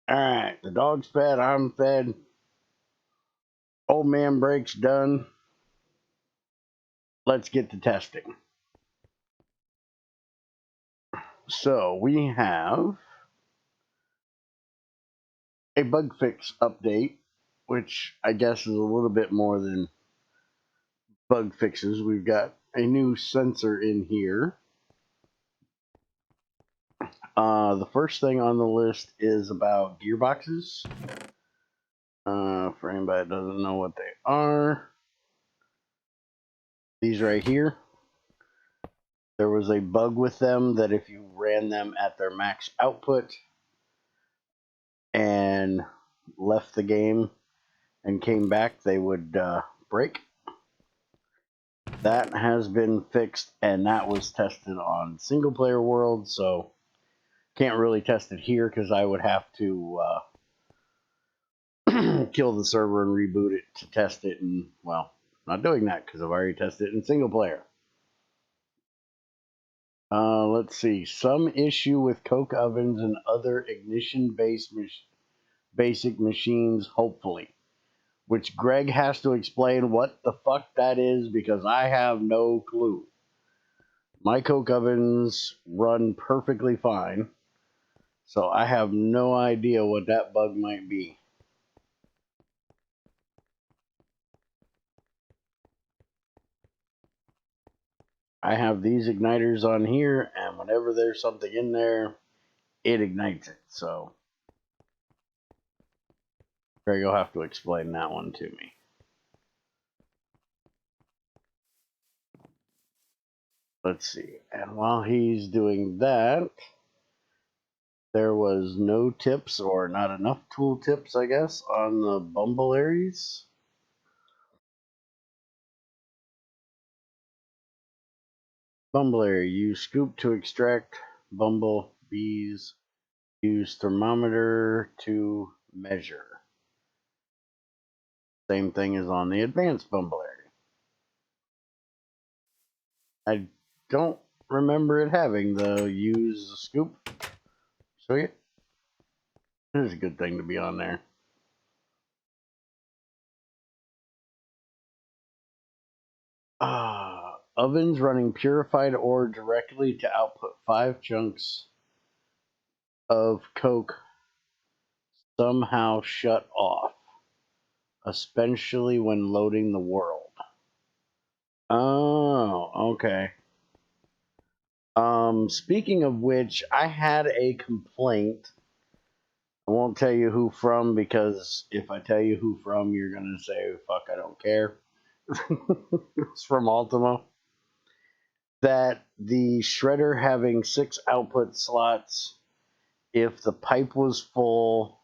Alright, the dog's fed, I'm fed. Old man break's done. Let's get to testing. So we have a bug fix update, which I guess is a little bit more than bug fixes. We've got a new sensor in here. The first thing on the list is about gearboxes. For anybody that doesn't know what they are, these right here. There was a bug with them that if you ran them at their max output and left the game and came back, they would break. That has been fixed, and that was tested on single player world, so can't really test it here because I would have to kill the server and reboot it to test it, and well, not doing that because I've already tested it in single player. Let's see. Some issue with coke ovens and other ignition-based basic machines, hopefully. Which Greg has to explain what the fuck that is because I have no clue. My coke ovens run perfectly fine, so I have no idea what that bug might be. I have these igniters on here, and whenever there's something in there, it ignites it. So Greg will have to explain that one to me. Let's see. And while he's doing that, there was no tips or not enough tool tips, I guess, on the bumbleberries. Bumbleberry, use scoop to extract bumblebees. Use thermometer to measure. Same thing as on the advanced bumbleberry. I don't remember it having the use scoop. So yeah, it is a good thing to be on there. Ovens running purified ore directly to output 5 chunks of coke somehow shut off, especially when loading the world. Oh, okay. Speaking of which, I had a complaint. I won't tell you who from because if I tell you who from, you're gonna say, fuck, I don't care. It's from Ultimo. That the shredder having 6 output slots, if the pipe was full,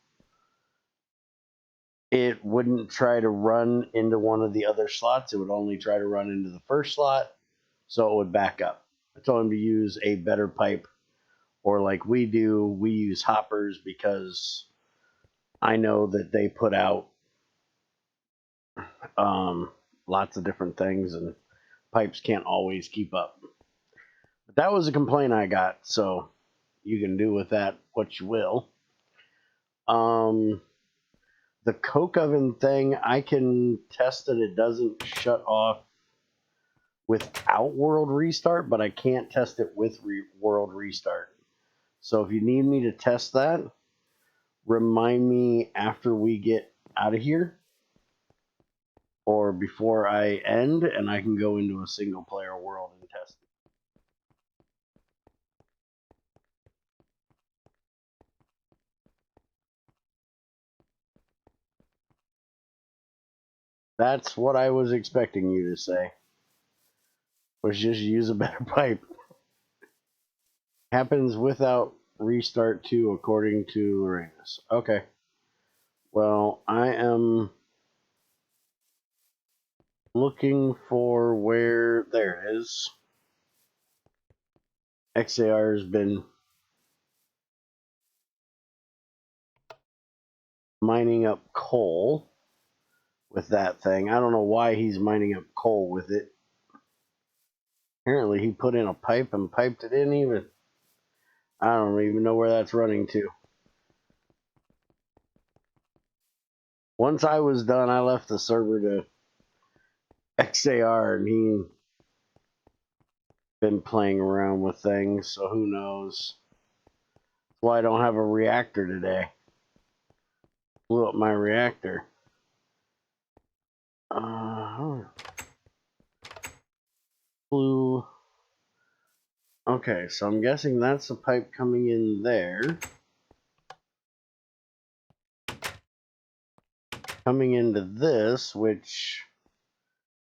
it wouldn't try to run into one of the other slots. It would only try to run into the first slot, so it would back up. I told him to use a better pipe, or like we do, we use hoppers because I know that they put out lots of different things, and pipes can't always keep up. But that was a complaint I got, so you can do with that what you will. The coke oven thing, I can test that it doesn't shut off without world restart, but I can't test it with world restart. So if you need me to test that, remind me after we get out of here or before I end, and I can go into a single player world and test it. That's what I was expecting you to say. Was just use a better pipe. Happens without restart too, according to Lorenz. Okay. Well, I am looking for where there it is. XAR has been mining up coal with that thing. I don't know why he's mining up coal with it. Apparently he put in a pipe and piped it in even. I don't even know where that's running to. Once I was done, I left the server to XAR, and he been playing around with things, so who knows. That's why I don't have a reactor today. Blew up my reactor. Blue. Okay, so I'm guessing that's the pipe coming in there. Coming into this, which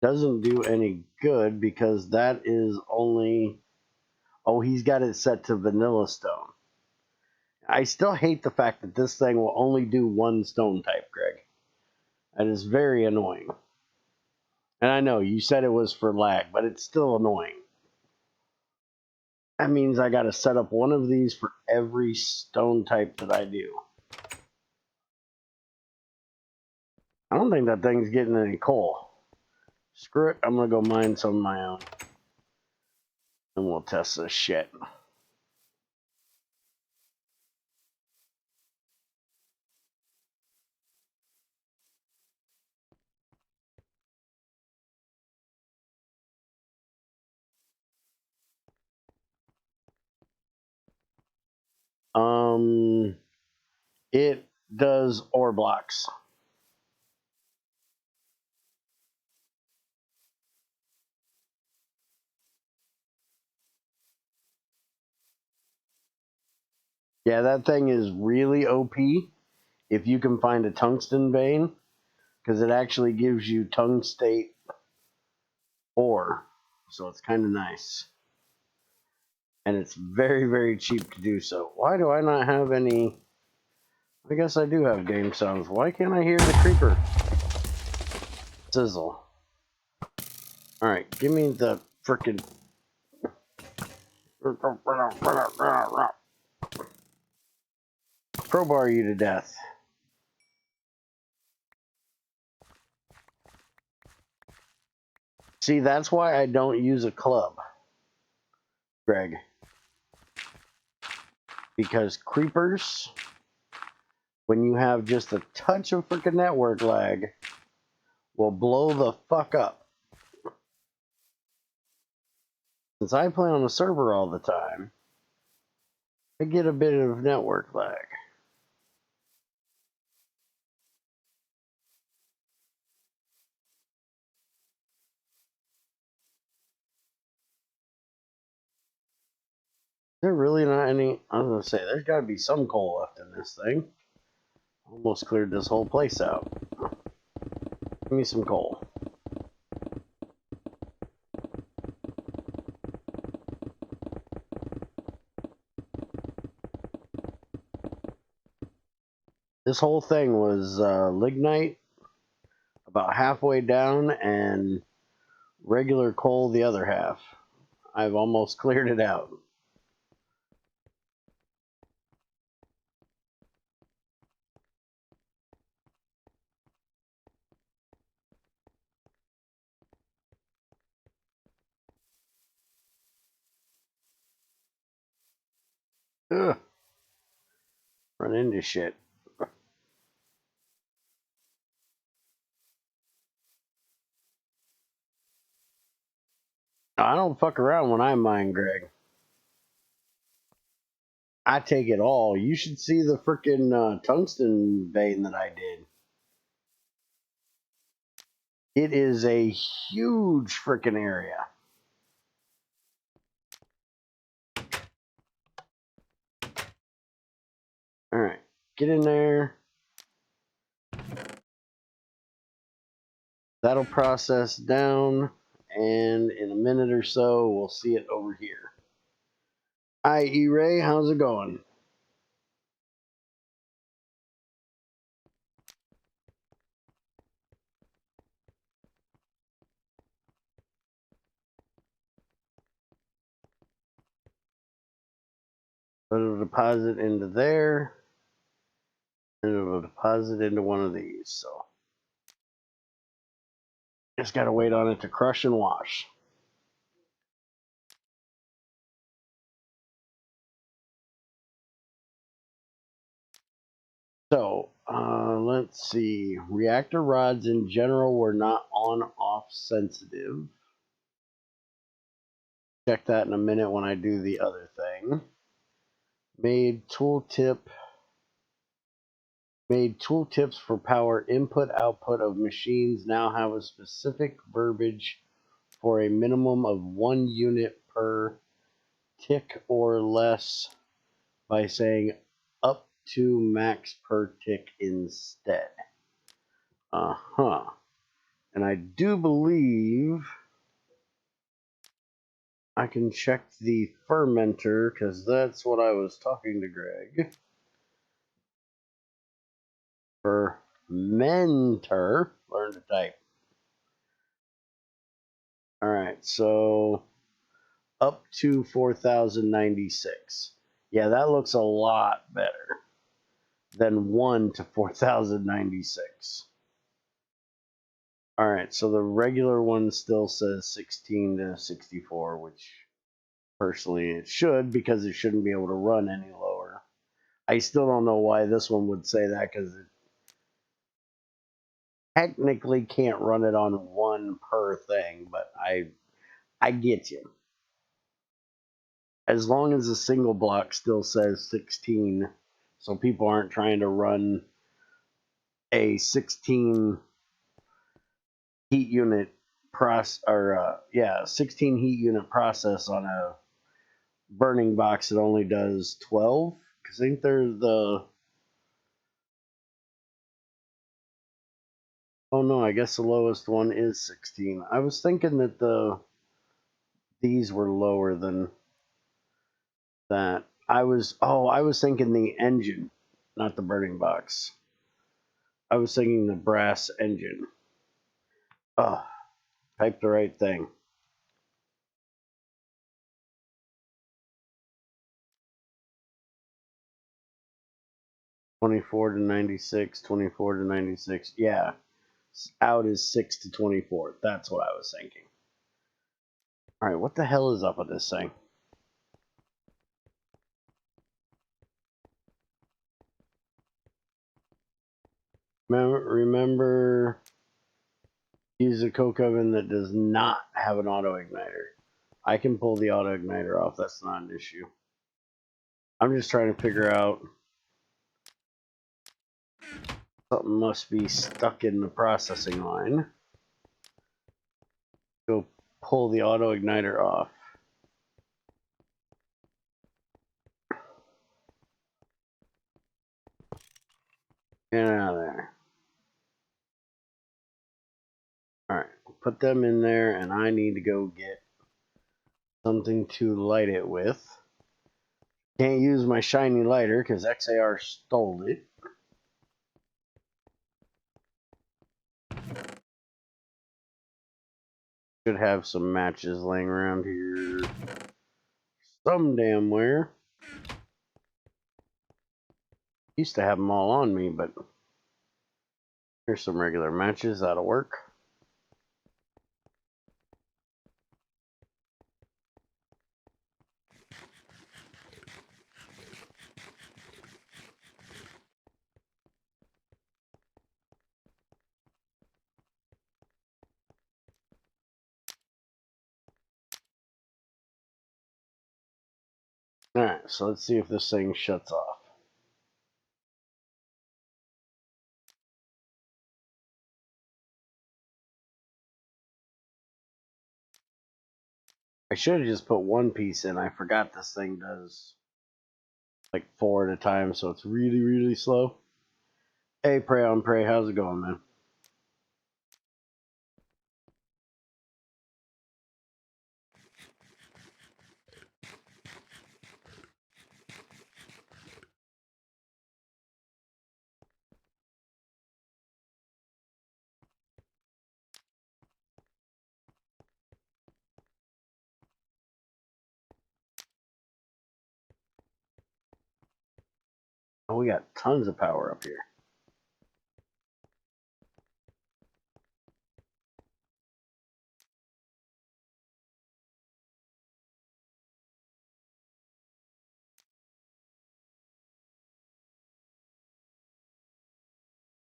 doesn't do any good because that is only... Oh, he's got it set to vanilla stone. I still hate the fact that this thing will only do one stone type, Greg. That is very annoying. And I know you said it was for lag, but it's still annoying. That means I got to set up one of these for every stone type that I do. I don't think that thing's getting any coal. Screw it, I'm going to go mine some of my own. And we'll test this shit. It does ore blocks. Yeah, that thing is really OP if you can find a tungsten vein, because it actually gives you tungstate ore. So it's kind of nice. And it's very, very cheap to do so. Why do I not have any... I guess I do have game sounds. Why can't I hear the creeper? Sizzle. Alright, give me the frickin'... Crowbar you to death. See, that's why I don't use a club, Greg. Because creepers, when you have just a touch of frickin' network lag, will blow the fuck up. Since I play on a server all the time, I get a bit of network lag. There really not any... I was going to say, there's got to be some coal left in this thing. Almost cleared this whole place out. Give me some coal. This whole thing was lignite about halfway down and regular coal the other half. I've almost cleared it out. Ugh. Run into shit. I don't fuck around when I mine, Greg. I take it all. You should see the frickin' tungsten vein that I did. It is a huge frickin' area. Alright, get in there. That'll process down, and in a minute or so, we'll see it over here. Hi, E-Ray, how's it going? It'll deposit into there, and it'll deposit into one of these, so. Just gotta wait on it to crush and wash. So, let's see. Reactor rods in general were not on-off sensitive. Check that in a minute when I do the other thing. Made tooltips for power input-output of machines now have a specific verbiage for a minimum of 1 unit per tick or less by saying up to max per tick instead. And I do believe I can check the fermenter, because that's what I was talking to Greg. Fermenter, learn to type. so up to 4,096. Yeah, that looks a lot better than 1 to 4,096. All right, so the regular one still says 16 to 64, which personally it should, because it shouldn't be able to run any lower. I still don't know why this one would say that, because it technically can't run it on 1 per thing, but I get you. As long as the single block still says 16, so people aren't trying to run a 16 heat unit 16 heat unit process on a burning box that only does 12. Because I think there's the, oh no, I guess the lowest one is 16. I was thinking that these were lower than that. I was thinking the engine, not the burning box. I was thinking the brass engine. Oh, type the right thing. $24 to $96, $24 to $96. Yeah, out is $6 to $24. That's what I was thinking. All right, what the hell is up with this thing? Remember, use a coke oven that does not have an auto igniter. I can pull the auto igniter off. That's not an issue. I'm just trying to figure out. Something must be stuck in the processing line. Go pull the auto igniter off. Get out of there. Alright, put them in there, and I need to go get something to light it with. Can't use my shiny lighter because XAR stole it. Should have some matches laying around here some damn where. Used to have them all on me, but here's some regular matches. That'll work. Alright, so let's see if this thing shuts off. I should have just put one piece in. I forgot this thing does like 4 at a time, so it's really, really slow. Hey, Prey on Prey, how's it going, man? Oh, we got tons of power up here.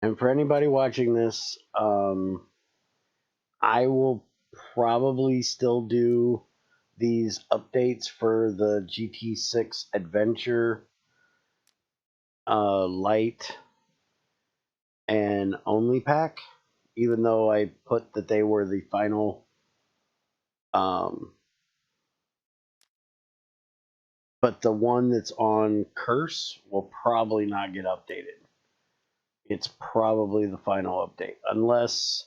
And for anybody watching this, I will probably still do these updates for the GT6 Adventure, Light, and Only pack, even though I put that they were the final. But the one that's on Curse will probably not get updated. It's probably the final update, unless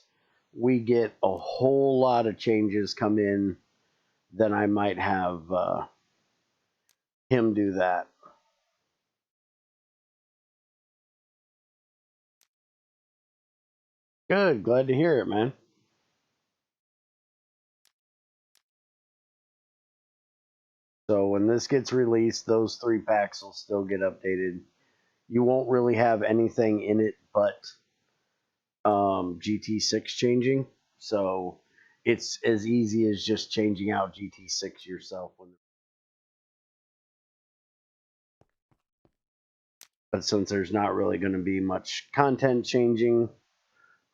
we get a whole lot of changes come in. Then I might have him do that. Good, glad to hear it, man. So when this gets released, those 3 packs will still get updated. You won't really have anything in it but GT6 changing. So it's as easy as just changing out GT6 yourself. But since there's not really going to be much content changing,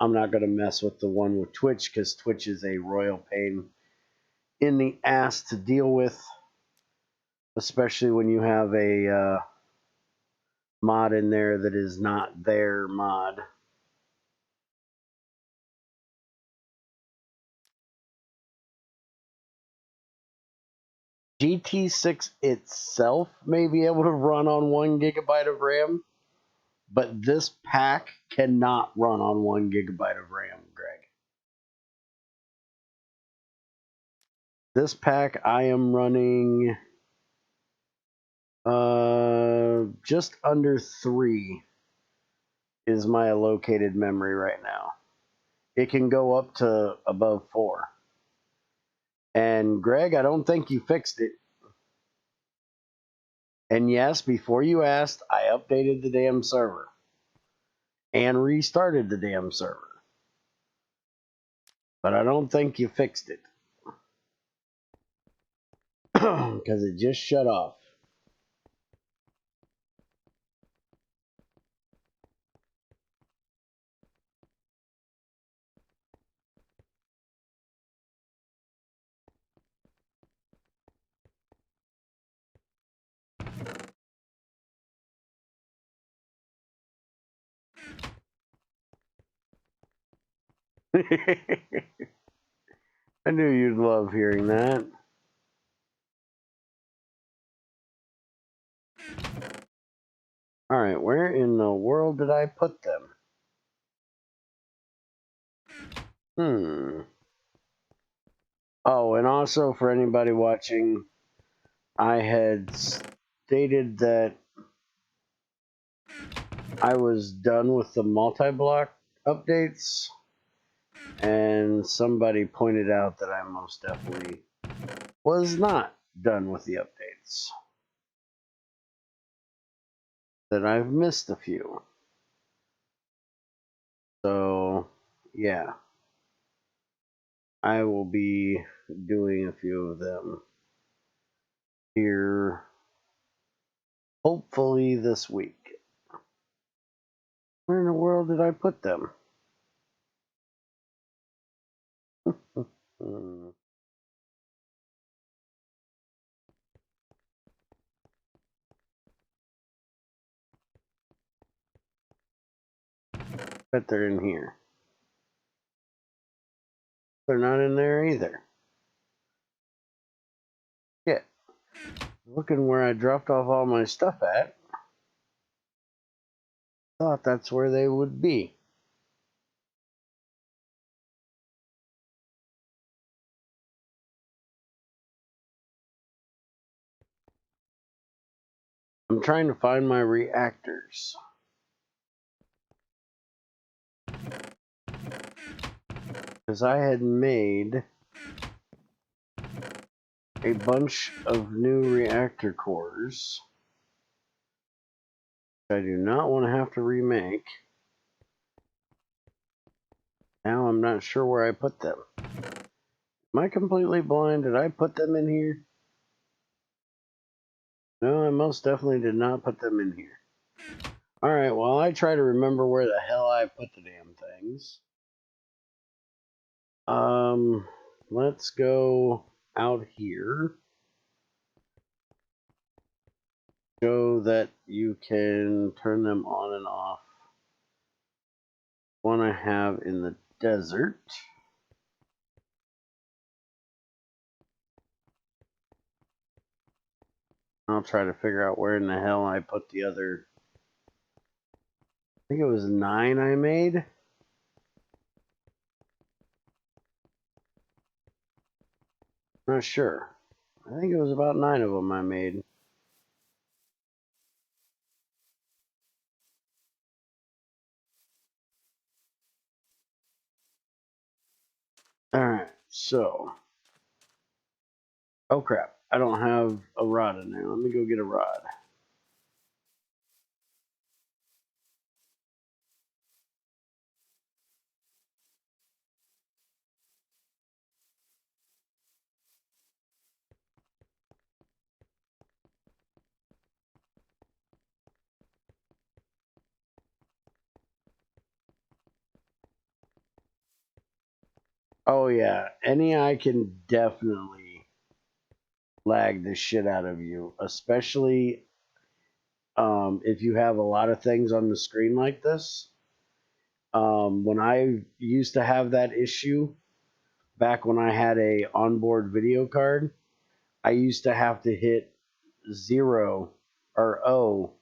I'm not going to mess with the one with Twitch, because Twitch is a royal pain in the ass to deal with, especially when you have a mod in there that is not their mod. GT6 itself may be able to run on 1 gigabyte of RAM, but this pack cannot run on 1 gigabyte of RAM, Greg. This pack I am running just under 3 is my allocated memory right now. It can go up to above 4. And Greg, I don't think you fixed it. And yes, before you asked, I updated the damn server and restarted the damn server. But I don't think you fixed it. Because it just shut off. I knew you'd love hearing that. Alright, where in the world did I put them? Oh, and also for anybody watching, I had stated that I was done with the multi-block updates, and somebody pointed out that I most definitely was not done with the updates. That I've missed a few. So, yeah. I will be doing a few of them here, hopefully this week. Where in the world did I put them? Bet they're in here. They're not in there either. Yeah. Looking where I dropped off all my stuff at, thought that's where they would be. I'm trying to find my reactors. Because I had made a bunch of new reactor cores. I do not want to have to remake. Now I'm not sure where I put them. Am I completely blind? Did I put them in here? No, I most definitely did not put them in here. Alright, while I try to remember where the hell I put the damn things. Let's go out here. Show that you can turn them on and off. One I have in the desert. I'll try to figure out where in the hell I put the other. I think it was 9 I made. Not sure. I think it was about 9 of them I made. Alright, so. Oh crap. I don't have a rod in there. Let me go get a rod. Oh yeah, NEI can definitely lag the shit out of you, especially if you have a lot of things on the screen like this. When I used to have that issue, back when I had a onboard video card, I used to have to hit 0 or O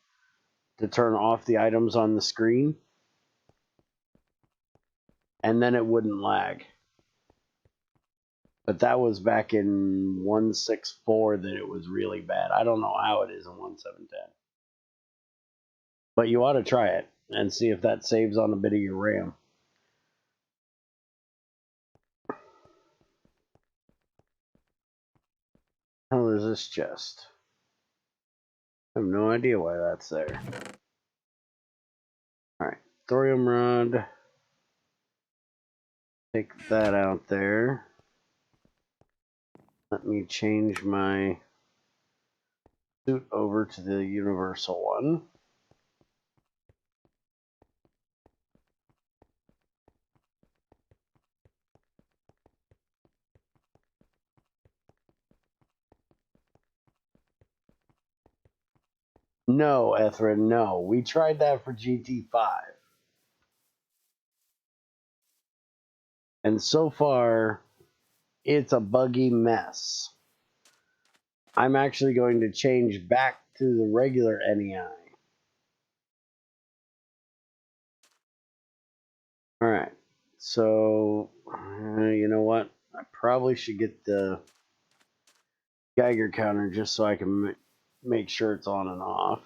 to turn off the items on the screen, and then it wouldn't lag. But that was back in 1.6.4 that it was really bad. I don't know how it is in 1.7.10. But you ought to try it and see if that saves on a bit of your RAM. How is this chest? I have no idea why that's there. Alright, thorium rod. Take that out there. Let me change my suit over to the universal one. No, Ethrin, no. We tried that for GT5. And so far, it's a buggy mess. I'm actually going to change back to the regular NEI. Alright, so, you know what? I probably should get the Geiger counter just so I can make sure it's on and off.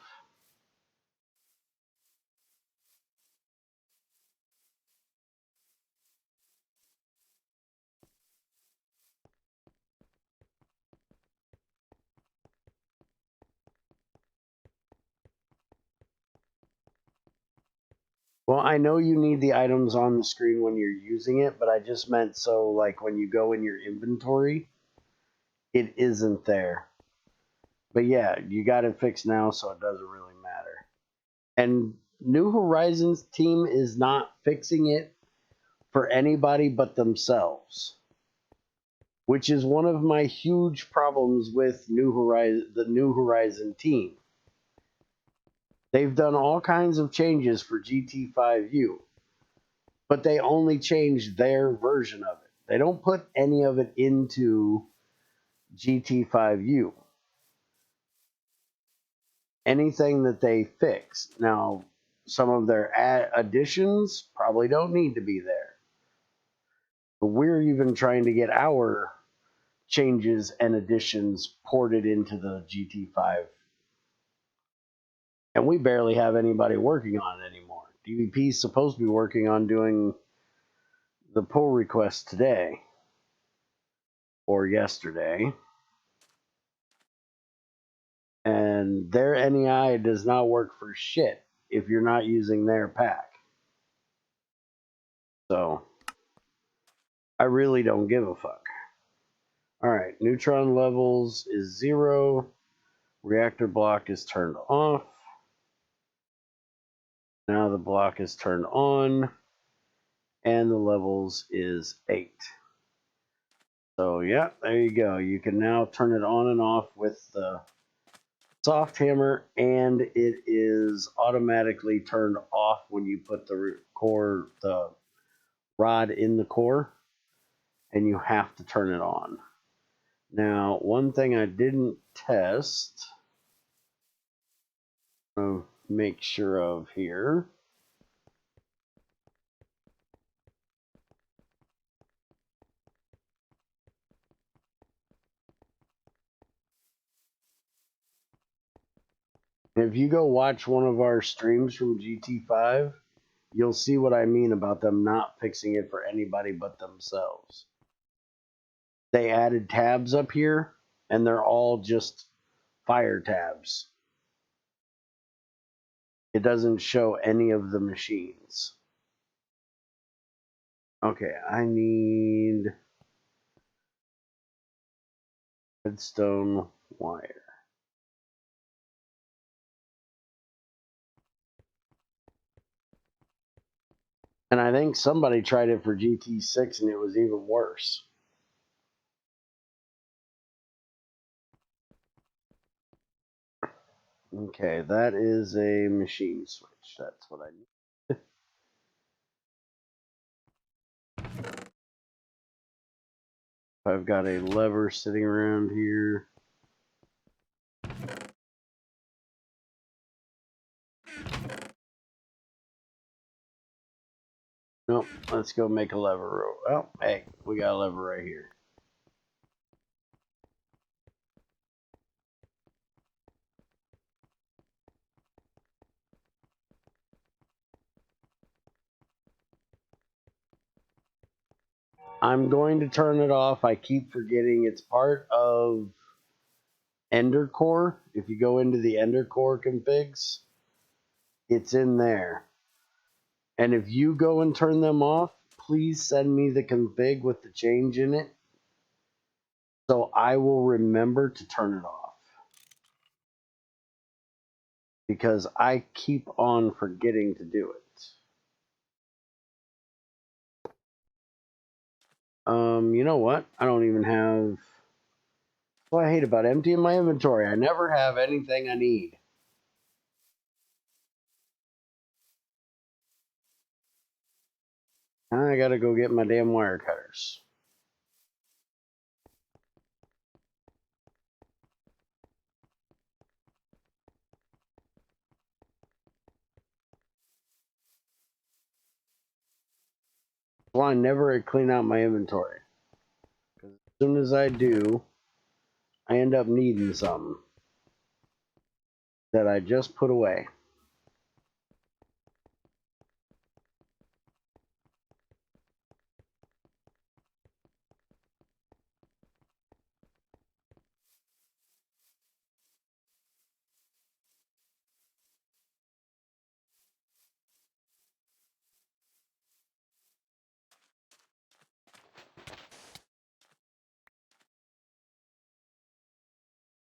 Well, I know you need the items on the screen when you're using it, but I just meant so like when you go in your inventory, it isn't there. But yeah, you got it fixed now, so it doesn't really matter. And New Horizons team is not fixing it for anybody but themselves, which is one of my huge problems with the New Horizon team. They've done all kinds of changes for GT5U, but they only change their version of it. They don't put any of it into GT5U. Anything that they fix. Now, some of their additions probably don't need to be there. But we're even trying to get our changes and additions ported into the GT5. And we barely have anybody working on it anymore. DVP is supposed to be working on doing the pull request today or yesterday. And their NEI does not work for shit if you're not using their pack. So, I really don't give a fuck. Alright, neutron levels is 0. Reactor block is turned off. Now the block is turned on. And the levels is 8. So yeah, there you go. You can now turn it on and off with the soft hammer, and it is automatically turned off when you put the rod in the core, and you have to turn it on. Now, one thing I didn't test, I'll make sure of here. If you go watch one of our streams from GT5, you'll see what I mean about them not fixing it for anybody but themselves. They added tabs up here and they're all just fire tabs. It doesn't show any of the machines. Okay, I need redstone wire. And I think somebody tried it for GT6 and it was even worse. Okay, that is a machine switch. That's what I need. I've got a lever sitting around here. Nope, let's go make a lever. Oh, hey, we got a lever right here. I'm going to turn it off. I keep forgetting it's part of Ender Core. If you go into the Ender Core configs, it's in there. And if you go and turn them off, please send me the config with the change in it, so I will remember to turn it off. Because I keep on forgetting to do it. You know what? I don't even have... What I hate about emptying my inventory. I never have anything I need. I gotta go get my damn wire cutters. Well, I never clean out my inventory. Because as soon as I do, I end up needing something that I just put away.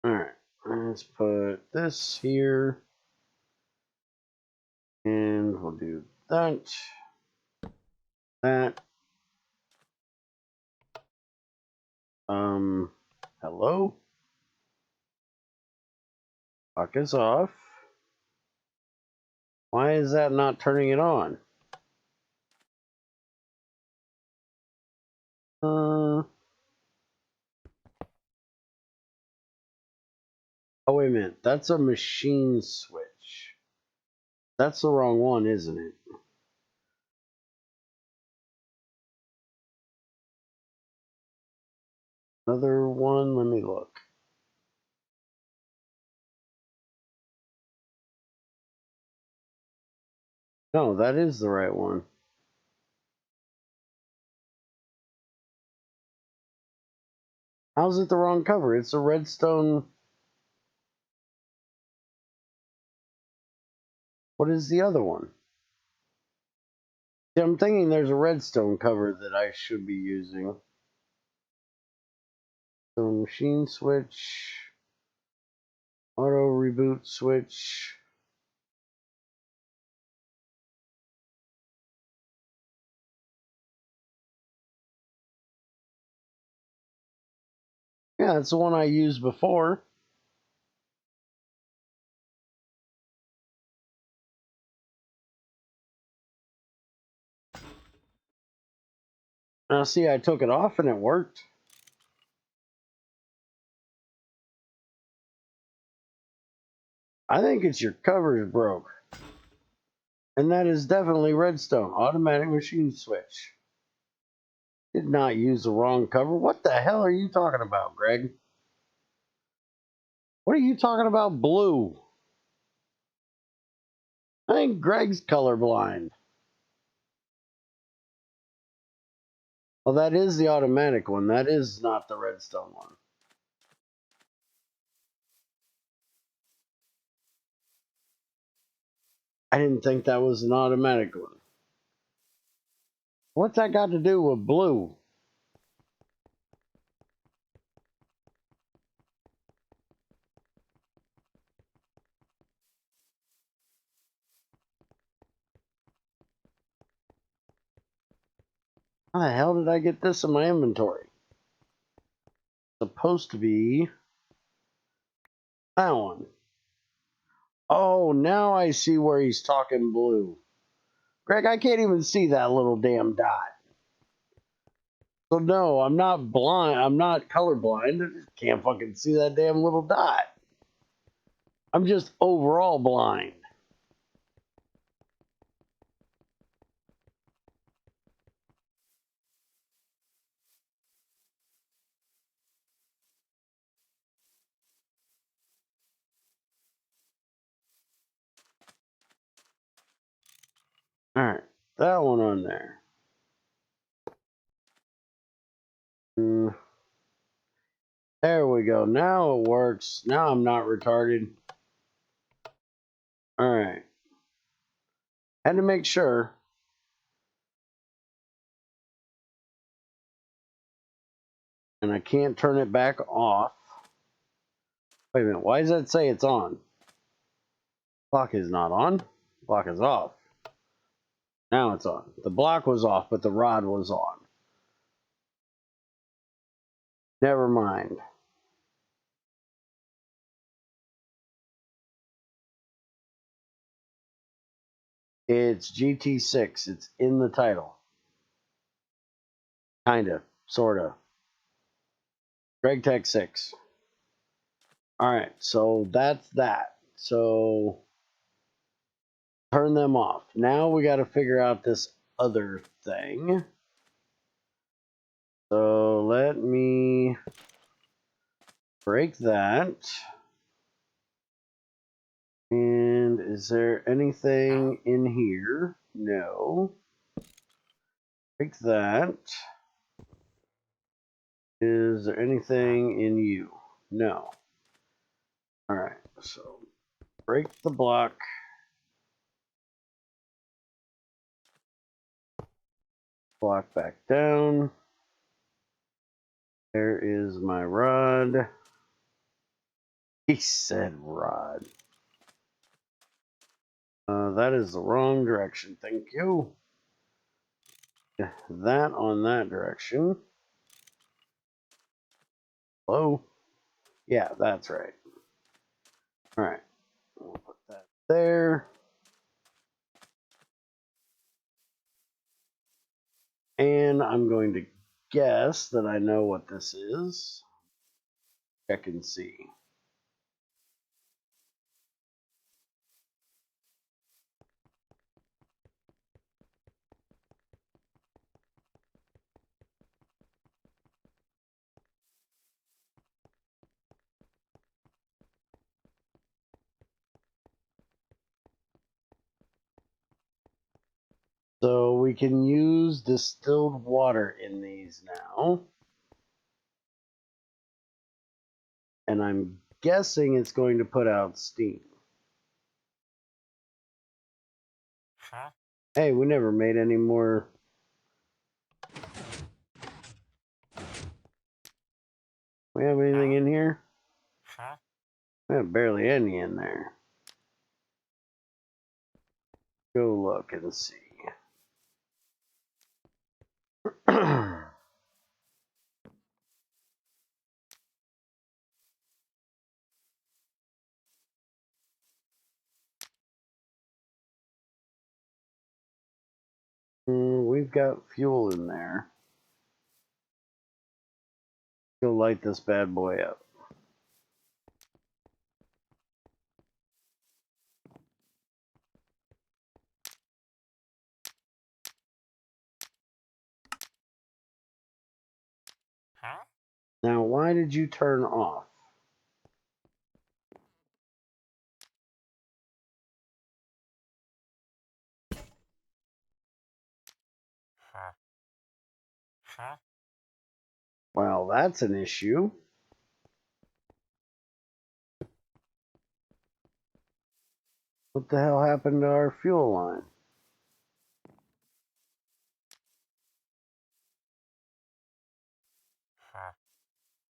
Alright, let's put this here. And we'll do that. That. Hello? Fuck us off. Why is that not turning it on? Oh, wait a minute. That's a machine switch. That's the wrong one, isn't it? Another one? Let me look. No, that is the right one. How's it the wrong cover? It's a redstone. What is the other one? See, I'm thinking there's a redstone cover that I should be using. So machine switch, auto reboot switch. Yeah, that's the one I used before. Now see, I took it off and it worked. I think it's your covers broke. And that is definitely redstone. Automatic machine switch. Did not use the wrong cover. What the hell are you talking about, Greg? What are you talking about, blue? I think Greg's colorblind. Well, that is the automatic one. That is not the redstone one. I didn't think that was an automatic one. What's that got to do with blue? How the hell did I get this in my inventory? Supposed to be that one. Oh, now I see where he's talking blue. Greg, I can't even see that little damn dot. So no, I'm not blind. I'm not colorblind. I just can't fucking see that damn little dot. I'm just overall blind. Alright, that one on there. There we go. Now it works. Now I'm not retarded. Alright. Had to make sure. And I can't turn it back off. Wait a minute. Why does that say it's on? Clock is not on. Clock is off. Now it's on. The block was off, but the rod was on. Never mind. It's GT6. It's in the title. Kinda. Sorta. GregTech 6. Alright, so that's that. So turn them off. Now we got to figure out this other thing. So let me break that. And is there anything in here? No. Break that. Is there anything in you? No. Alright, so break the block. Block back down. There is my rod. He said rod. That is the wrong direction. Thank you. That on that direction. Hello? Yeah, that's right. Alright. We'll put that there. And I'm going to guess that I know what this is. Check and see. So we can use distilled water in these now. And I'm guessing it's going to put out steam. Huh? Hey, we never made any more. We have anything in here? Huh? We have barely any in there. Go look and see. We've got fuel in there. Go light this bad boy up. Huh? Now, why did you turn off? Huh? Huh? Well, that's an issue. What the hell happened to our fuel line?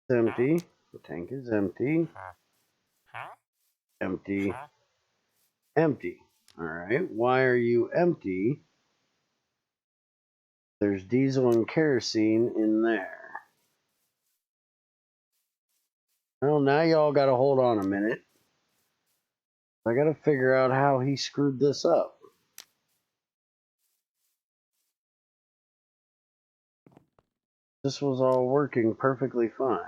It's empty. The tank is empty. Empty. Empty. Alright, why are you empty? There's diesel and kerosene in there. Well, now y'all gotta hold on a minute. I gotta figure out how he screwed this up. This was all working perfectly fine.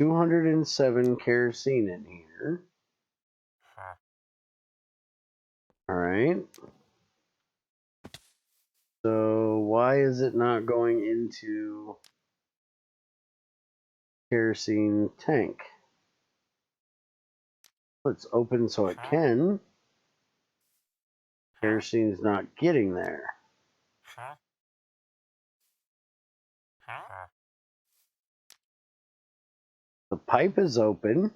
207 kerosene in here. Alright. So why is it not going into kerosene tank? Let's open so it can. Kerosene's not getting there. The pipe is open.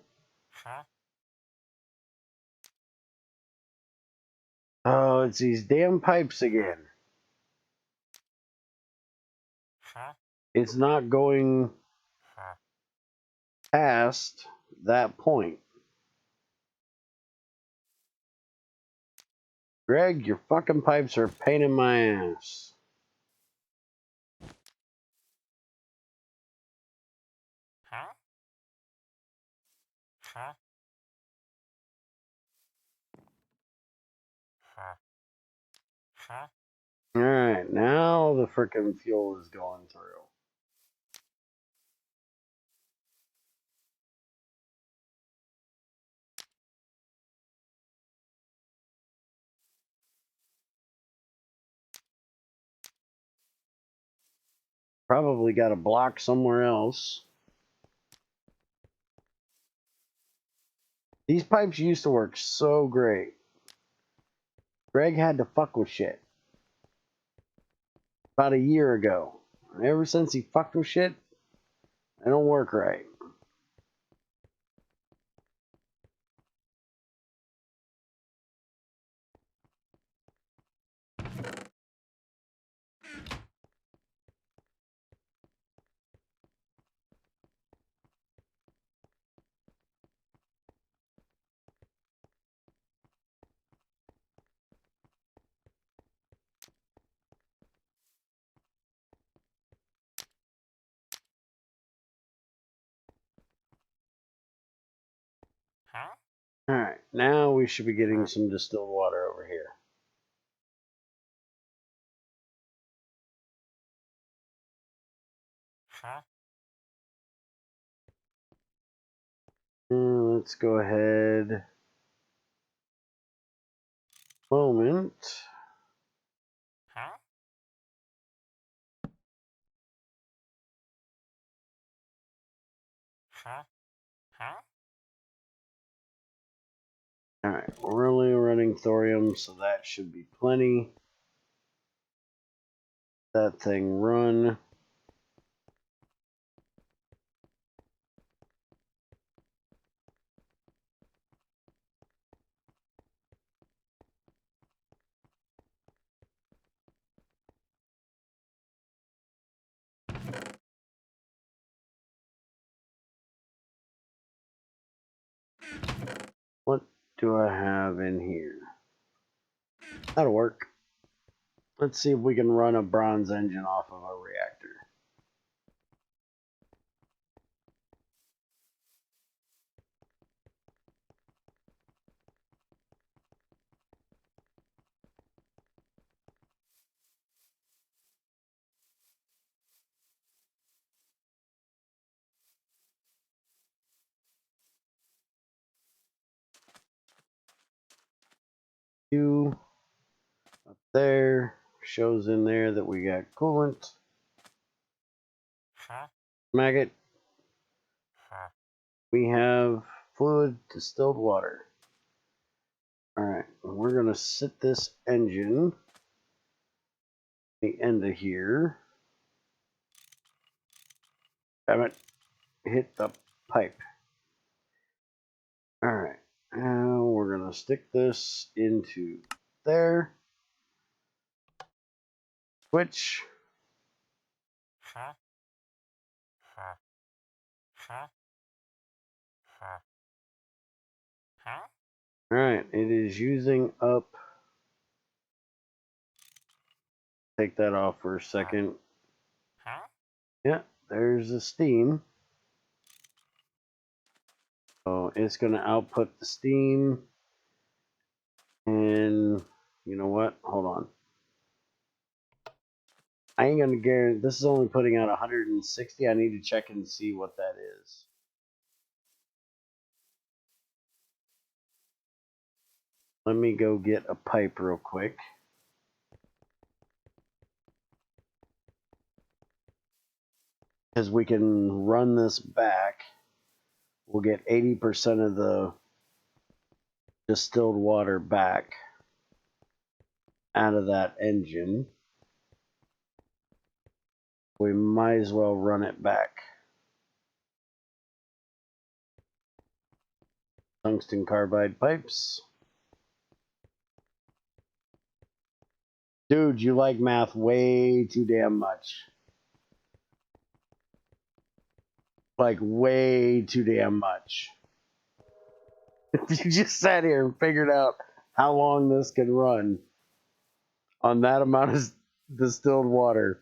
Oh, it's these damn pipes again. It's not going past that point. Greg, your fucking pipes are a pain in my ass. Alright, now the frickin' fuel is going through. Probably got a block somewhere else. These pipes used to work so great. Greg had to fuck with shit. About a year ago. And ever since he fucked with shit, they don't work right. Alright, now we should be getting some distilled water over here. Let's go ahead. Moment. Alright, we're only running thorium, so that should be plenty. That thing run. What do I have in here? That'll work. Let's see if we can run a bronze engine off of a reactor. You up there shows in there that we got coolant. Maggot. We have fluid distilled water. Alright, we're gonna sit this engine at the end of here. Damn it. Hit the pipe. Alright. Now we're going to stick this into there. Switch. All right, it is using up. Take that off for a second. Yeah, there's the steam. So it's going to output the steam. And you know what? Hold on. I ain't going to guarantee. This is only putting out 160. I need to check and see what that is. Let me go get a pipe real quick. Because we can run this back. We'll get 80% of the distilled water back out of that engine. We might as well run it back. Tungsten carbide pipes. Dude, you like math way too damn much. Like way too damn much. You just sat here and figured out how long this can run on that amount of distilled water.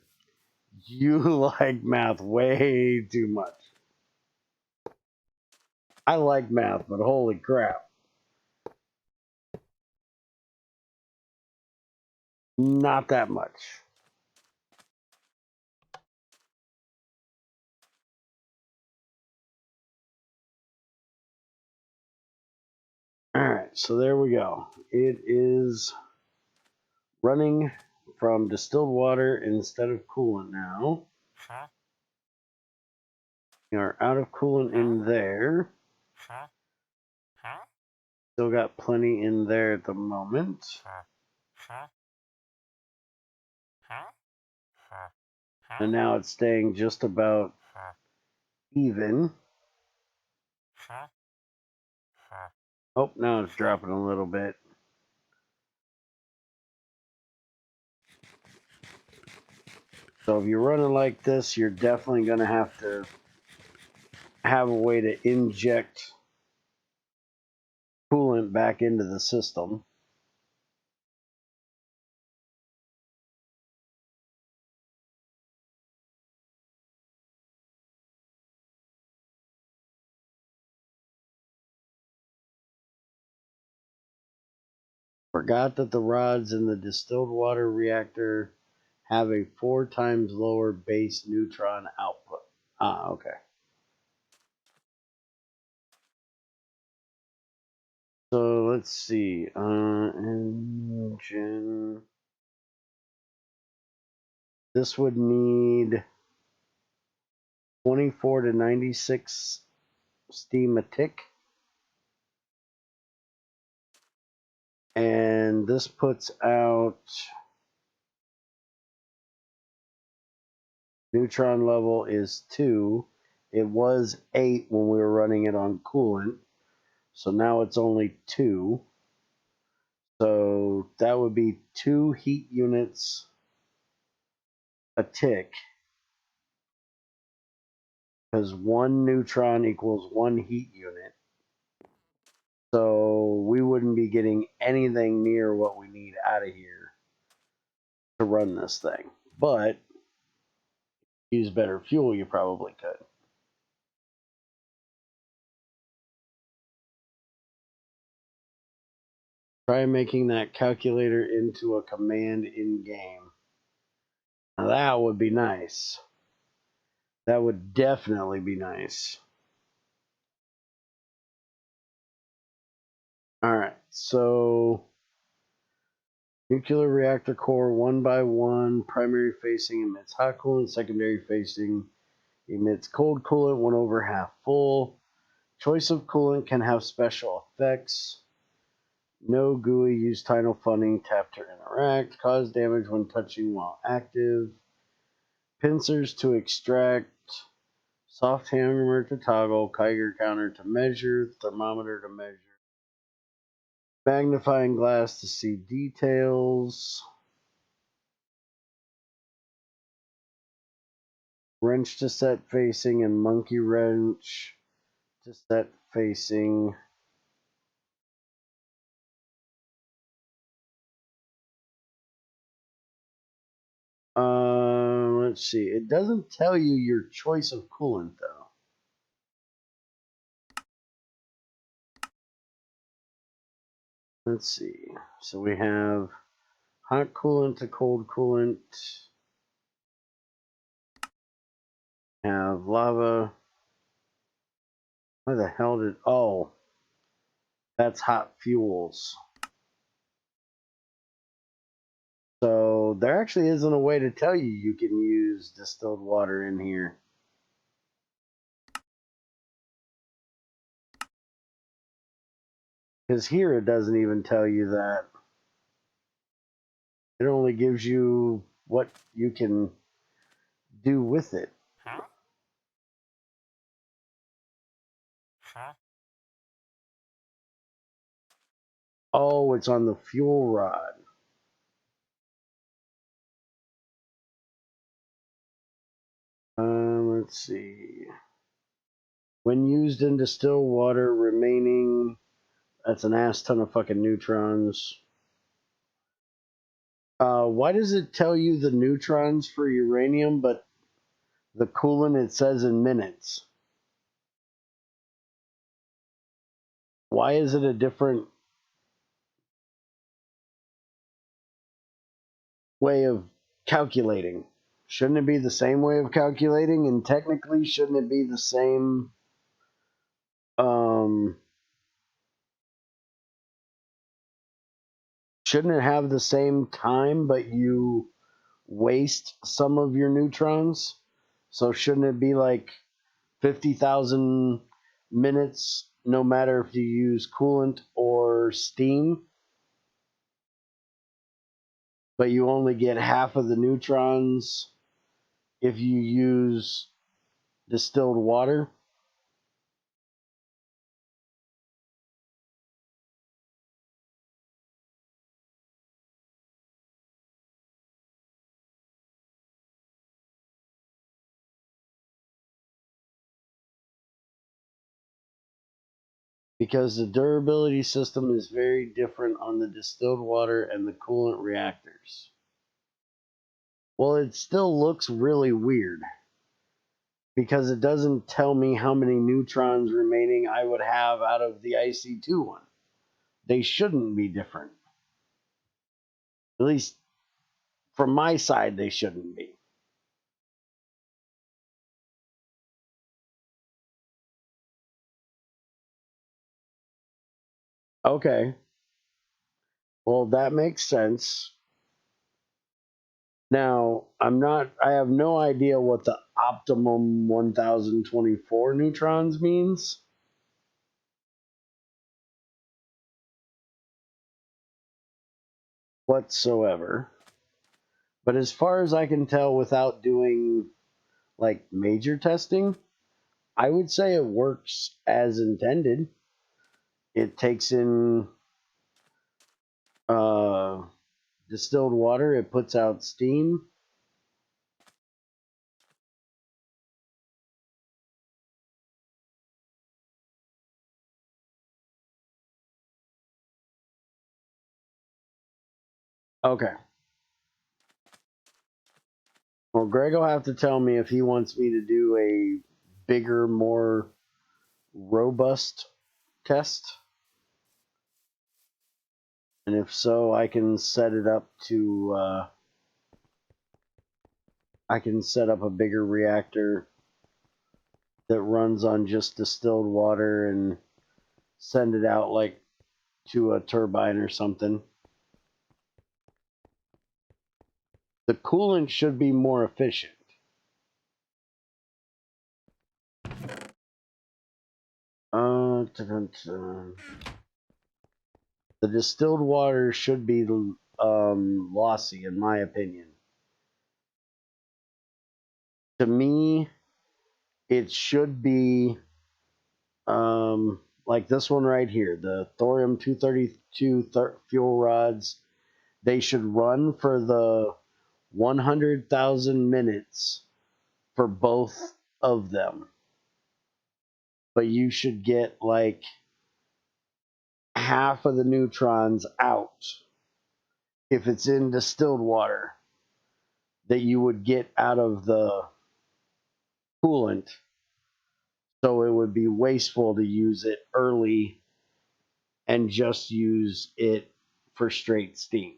You like math way too much. I like math, but holy crap. Not that much. Alright, so there we go. It is running from distilled water instead of coolant now. We are out of coolant in there. Still got plenty in there at the moment. And now it's staying just about even. Oh, now it's dropping a little bit. So if you're running like this, you're definitely going to have a way to inject coolant back into the system. Forgot that the rods in the distilled water reactor have a 4 times lower base neutron output. Ah, okay. So let's see. Engine. This would need 24 to 96 steam a tick. And this puts out neutron level is 2. It was 8 when we were running it on coolant. So now it's only 2. So that would be 2 heat units a tick. Because 1 neutron equals 1 heat unit. So we wouldn't be getting anything near what we need out of here to run this thing. But use better fuel, you probably could. Try making that calculator into a command in game. Now that would be nice. That would definitely be nice. Alright, so nuclear reactor core 1 by 1, primary facing emits hot coolant, secondary facing emits cold coolant, 1 over half full. Choice of coolant can have special effects. No GUI, use tidal funding, tap to interact, cause damage when touching while active. Pincers to extract, soft hammer to toggle, Geiger counter to measure, thermometer to measure. Magnifying glass to see details. Wrench to set facing and monkey wrench to set facing. Let's see. It doesn't tell you your choice of coolant though. Let's see. So we have hot coolant to cold coolant. Have lava. Where the hell did... Oh, that's hot fuels. So there actually isn't a way to tell you can use distilled water in here. Because here it doesn't even tell you that. It only gives you what you can do with it. Oh, it's on the fuel rod. Let's see. When used in distilled water, remaining... That's an ass ton of fucking neutrons. Why does it tell you the neutrons for uranium, but the coolant it says in minutes? Why is it a different way of calculating? Shouldn't it be the same way of calculating? And technically, shouldn't it be the same... shouldn't it have the same time, but you waste some of your neutrons? So shouldn't it be like 50,000 minutes, no matter if you use coolant or steam? But you only get half of the neutrons if you use distilled water? Because the durability system is very different on the distilled water and the coolant reactors. Well, it still looks really weird because it doesn't tell me how many neutrons remaining I would have out of the IC2 one. They shouldn't be different. At least from my side, they shouldn't be. Okay. Well, that makes sense. Now, I have no idea what the optimum 1024 neutrons means. Whatsoever. But as far as I can tell, without doing like major testing, I would say it works as intended. It takes in distilled water, it puts out steam. Okay. Well, Greg will have to tell me if he wants me to do a bigger, more robust test. And if so, I can set it up to, I can set up a bigger reactor that runs on just distilled water and send it out like to a turbine or something. The coolant should be more efficient. The distilled water should be lossy, in my opinion. To me, it should be, like this one right here, the thorium-232 fuel rods, they should run for the 100,000 minutes for both of them. But you should get like half of the neutrons out if it's in distilled water that you would get out of the coolant. So it would be wasteful to use it early and just use it for straight steam.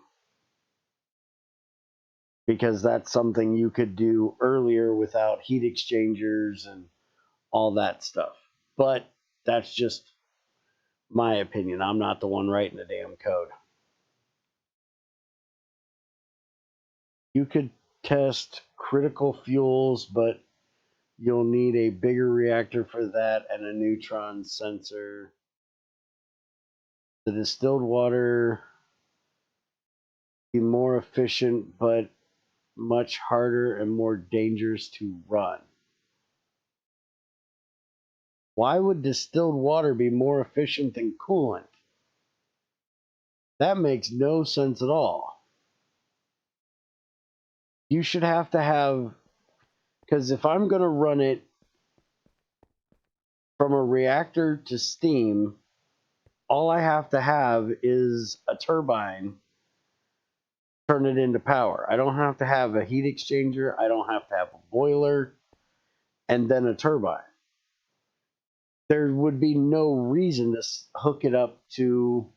Because that's something you could do earlier without heat exchangers and all that stuff. But that's just my opinion. I'm not the one writing the damn code. You could test critical fuels, but you'll need a bigger reactor for that and a neutron sensor. The distilled water be more efficient, but much harder and more dangerous to run. Why would distilled water be more efficient than coolant? That makes no sense at all. You should have to have, because if I'm going to run it from a reactor to steam, all I have to have is a turbine, turn it into power. I don't have to have a heat exchanger. I don't have to have a boiler and then a turbine. There would be no reason to hook it up to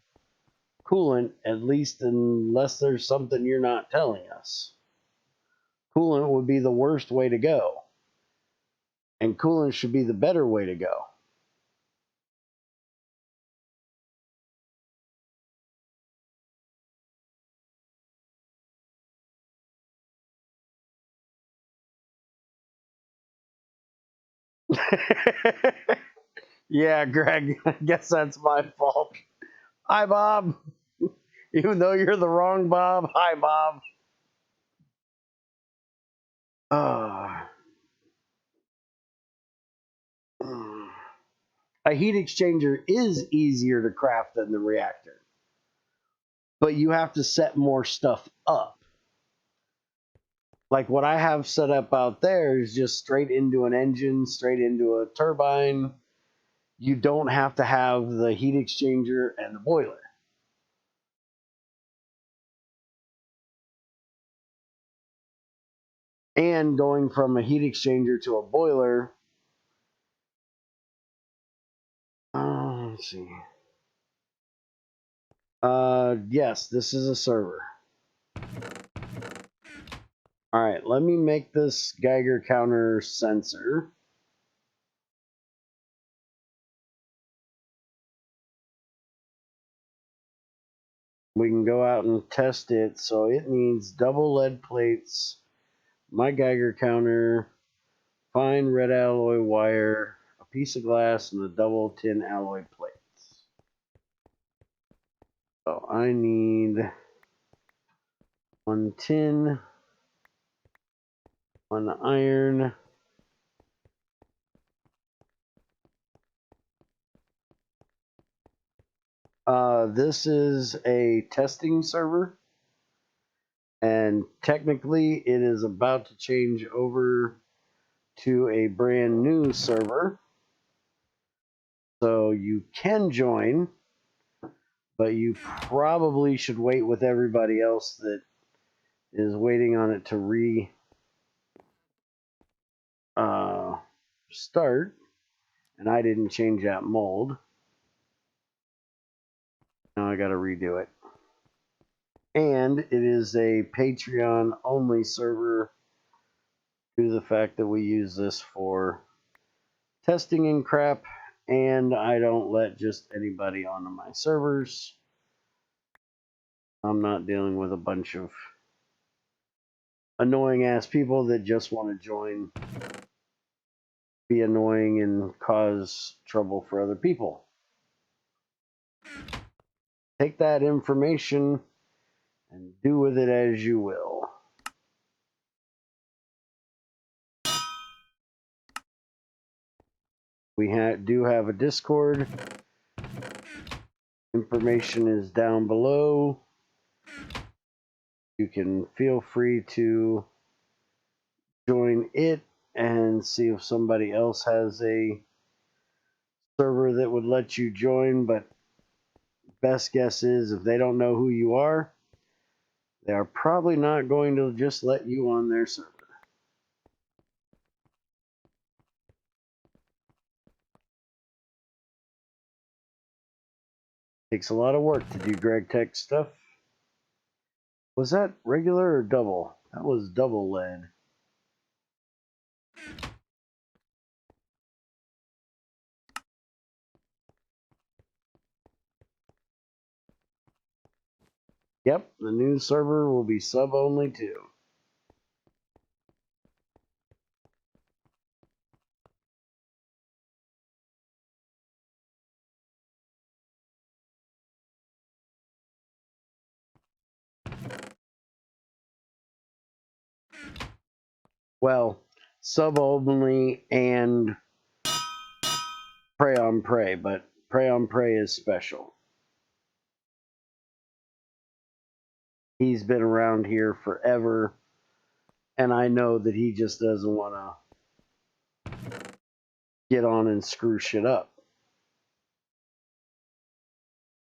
coolant, at least unless there's something you're not telling us. Coolant would be the worst way to go, and coolant should be the better way to go. Yeah, Greg, I guess that's my fault. Hi, Bob. Even though you're the wrong Bob. Hi, Bob. A heat exchanger is easier to craft than the reactor, but you have to set more stuff up. Like what I have set up out there is just straight into an engine, straight into a turbine. You don't have to have the heat exchanger and the boiler. And going from a heat exchanger to a boiler, let's see. Yes, this is a server. All right, let me make this Geiger counter sensor. We can go out and test it. So it needs double lead plates, my Geiger counter, fine red alloy wire, a piece of glass, and a double tin alloy plates. So I need 1 tin, 1 iron, this is a testing server, and technically it is about to change over to a brand new server. So you can join, but you probably should wait with everybody else that is waiting on it to start. And I didn't change that mold. Now I got to redo it. And it is a Patreon only server due to the fact that we use this for testing and crap, and I don't let just anybody onto my servers. I'm not dealing with a bunch of annoying ass people that just want to join, be annoying, and cause trouble for other people. Take that information and do with it as you will. We do have a Discord. Information is down below. You can feel free to join it and see if somebody else has a server that would let you join, but best guess is if they don't know who you are, they are probably not going to just let you on their server. Takes a lot of work to do GregTech stuff. Was that regular or double? That was double lead. Yep, the new server will be sub only too. Well, sub only and prey on prey, but prey on prey is special. He's been around here forever, and I know that he just doesn't want to get on and screw shit up.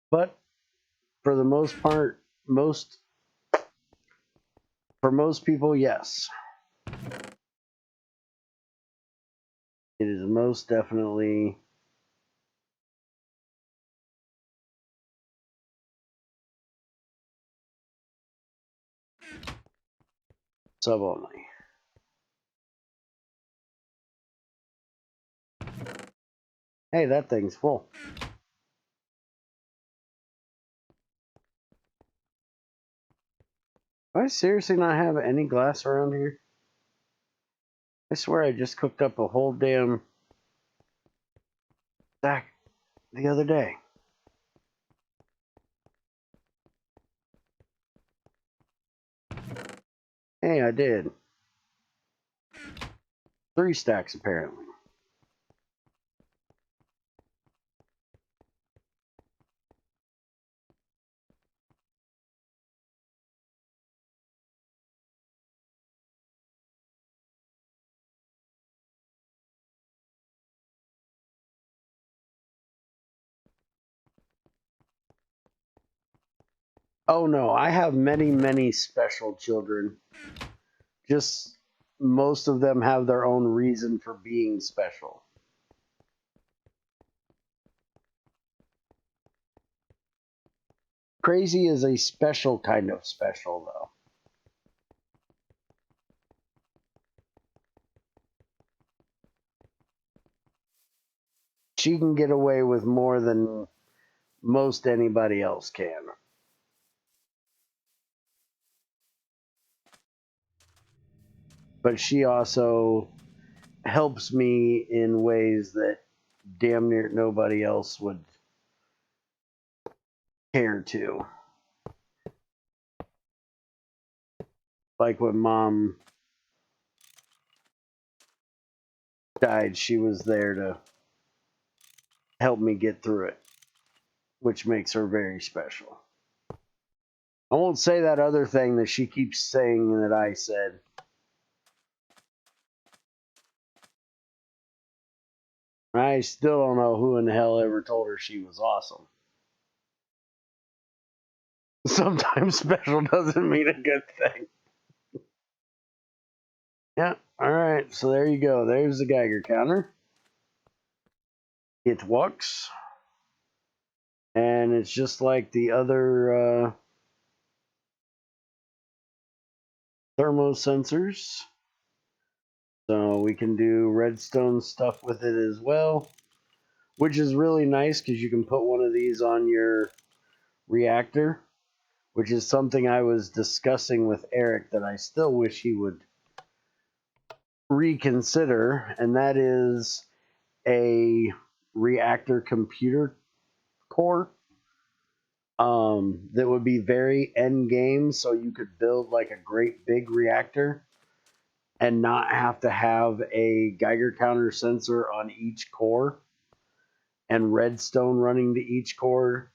But for the most part, for most people, yes. It is most definitely sub only. Hey, that thing's full. Do I seriously not have any glass around here? I swear I just cooked up a whole damn stack the other day. Hey, I did. 3 stacks apparently. Oh no, I have many, many special children. Just most of them have their own reason for being special. Crazy is a special kind of special, though. She can get away with more than most anybody else can. But she also helps me in ways that damn near nobody else would care to. Like when Mom died, she was there to help me get through it, which makes her very special. I won't say that other thing that she keeps saying that I said. I still don't know who in the hell ever told her she was awesome. Sometimes special doesn't mean a good thing. Yeah, alright, so there you go. There's the Geiger counter. It works. And it's just like the other thermosensors. So we can do redstone stuff with it as well, which is really nice because you can put one of these on your reactor, which is something I was discussing with Eric that I still wish he would reconsider, and that is a reactor computer core that would be very end game, so you could build like a great big reactor and not have to have a Geiger counter sensor on each core and redstone running to each core.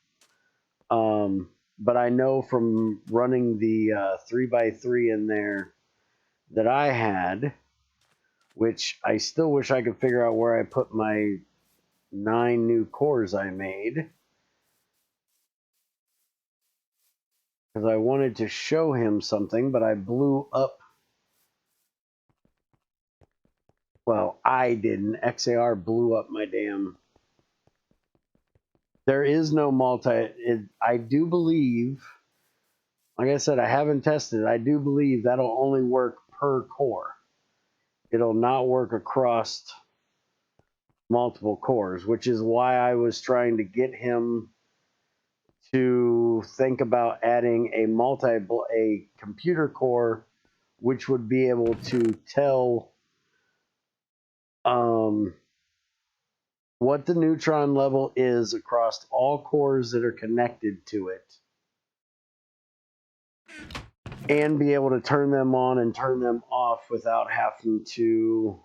But I know from running the 3x3 in there that I had, which I still wish I could figure out where I put my 9 new cores I made, because I wanted to show him something, but I blew up. Well, I didn't. XAR blew up my damn. There is no I do believe, like I said, I haven't tested it. I do believe that'll only work per core. It'll not work across multiple cores, which is why I was trying to get him to think about adding a computer core, which would be able to tell what the neutron level is across all cores that are connected to it, and be able to turn them on and turn them off without having to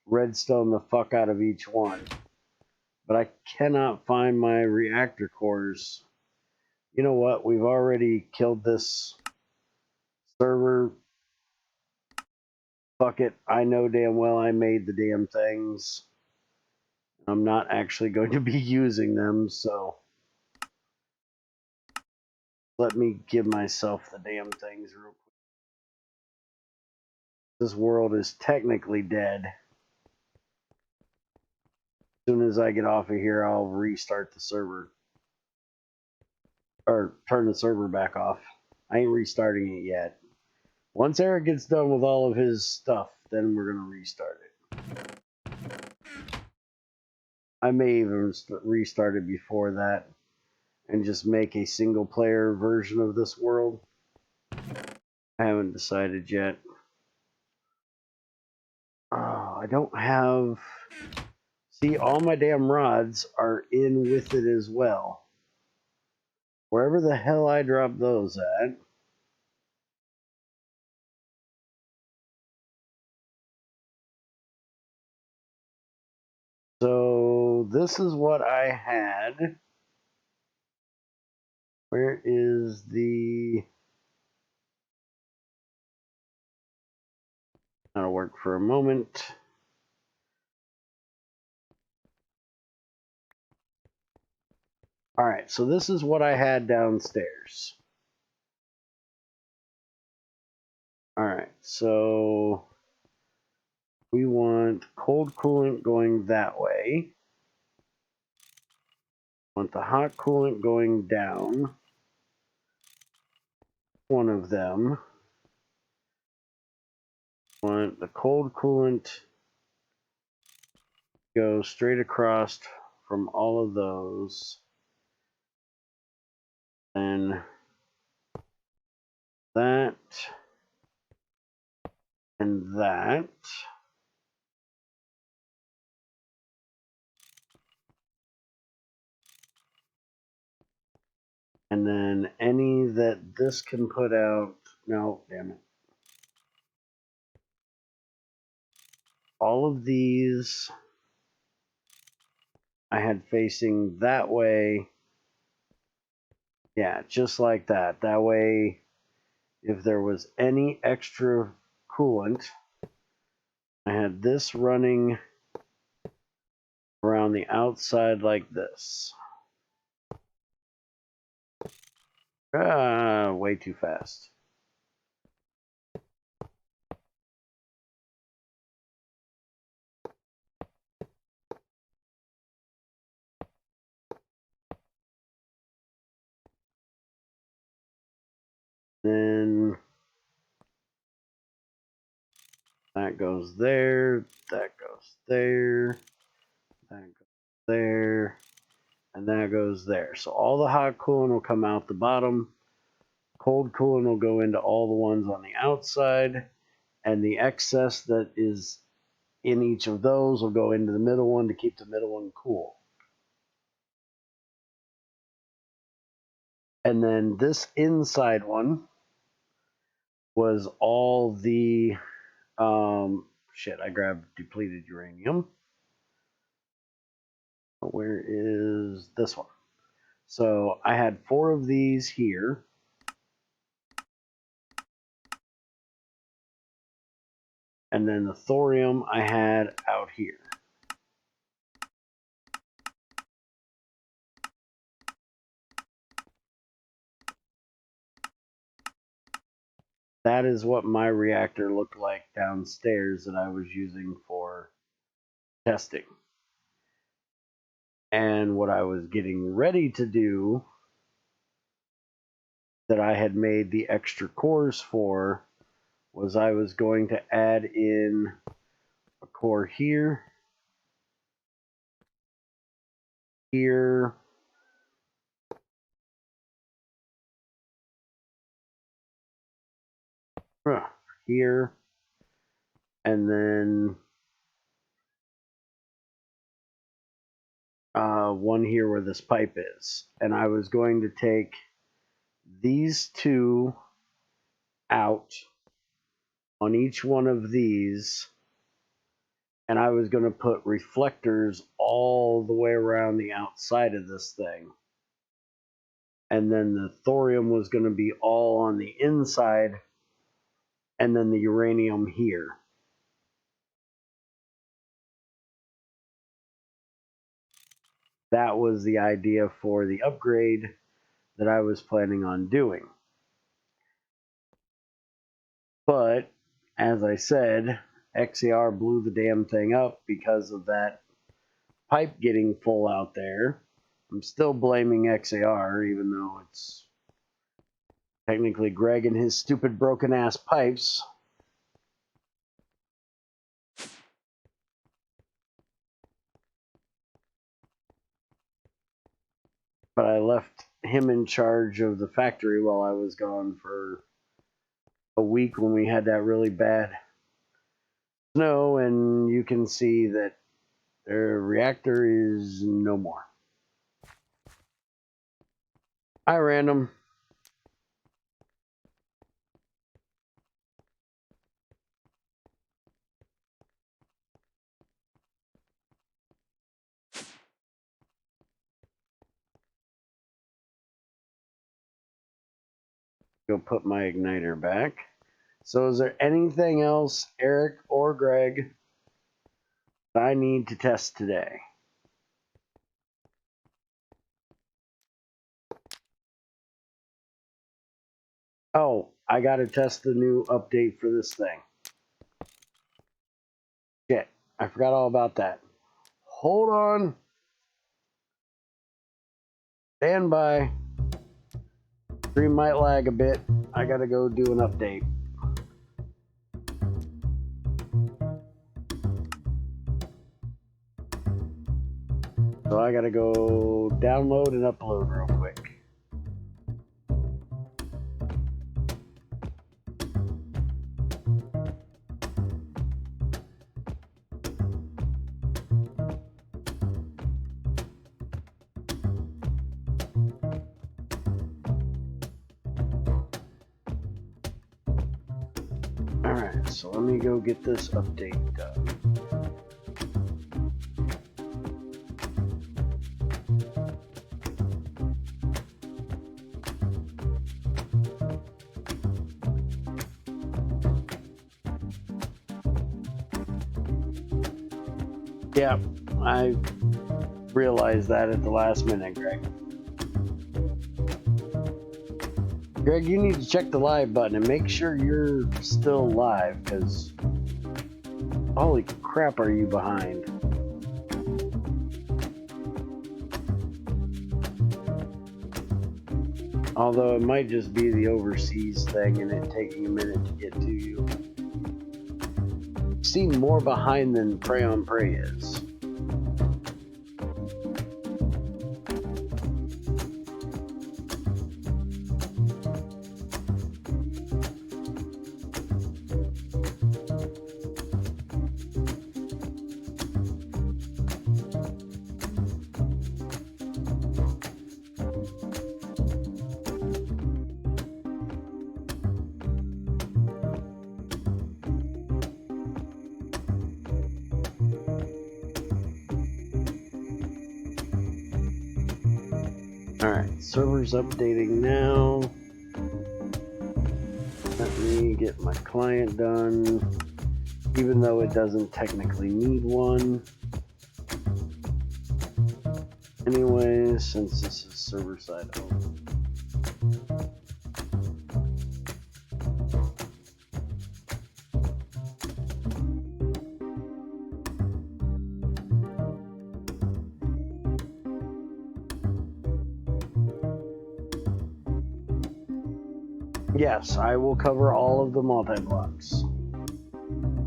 redstone the fuck out of each one. But I cannot find my reactor cores. You know what? We've already killed this server. Fuck it. I know damn well I made the damn things. I'm not actually going to be using them, so let me give myself the damn things real quick. This world is technically dead. As soon as I get off of here, I'll restart the server. Or turn the server back off. I ain't restarting it yet. Once Eric gets done with all of his stuff, then we're going to restart it. I may even restart it before that and just make a single player version of this world. I haven't decided yet. I don't have... See, all my damn rods are in with it as well. Wherever the hell I dropped those at. So this is what I had. Where is the... That'll work for a moment. Alright, so this is what I had downstairs. Alright, so we want cold coolant going that way. Want the hot coolant going down. One of them. Want the cold coolant go straight across from all of those. Then that and that. And then any that this can put out. No, damn it. All of these I had facing that way. Yeah, just like that. That way, if there was any extra coolant, I had this running around the outside like this. Way too fast. Then that goes there, that goes there, that goes there, and that goes there. So all the hot coolant will come out the bottom. Cold coolant will go into all the ones on the outside, and the excess that is in each of those will go into the middle one to keep the middle one cool. And then this inside one was all the shit, I grabbed depleted uranium. Where is this one? So I had 4 of these here. And then the thorium I had out here. That is what my reactor looked like downstairs that I was using for testing. And what I was getting ready to do, that I had made the extra cores for, was I was going to add in a core here, here, here, and then one here where this pipe is. And I was going to take these 2 out on each one of these, and I was going to put reflectors all the way around the outside of this thing. And then the thorium was going to be all on the inside, and then the uranium here. That was the idea for the upgrade that I was planning on doing. But, as I said, XAR blew the damn thing up because of that pipe getting full out there. I'm still blaming XAR, even though it's technically Greg and his stupid broken ass pipes. But I left him in charge of the factory while I was gone for a week when we had that really bad snow, and you can see that their reactor is no more. Hi, Random. Go put my igniter back. So is there anything else, Eric or Greg, that I need to test today? Oh, I got to test the new update for this thing. Shit, I forgot all about that. Hold on. Stand by. Stream might lag a bit. I got to go do an update. So I got to go download and upload real quick. Alright, so let me go get this update done. Yeah, I realized that at the last minute, Greg. Greg, you need to check the live button and make sure you're still live, because holy crap, are you behind? Although it might just be the overseas thing and it taking a minute to get to you. You seem more behind than Prey on Prey is. Alright, server's updating now. Let me get my client done, even though it doesn't technically need one. Anyways, since this is server side only. Yes, I will cover all of the multi-blocks.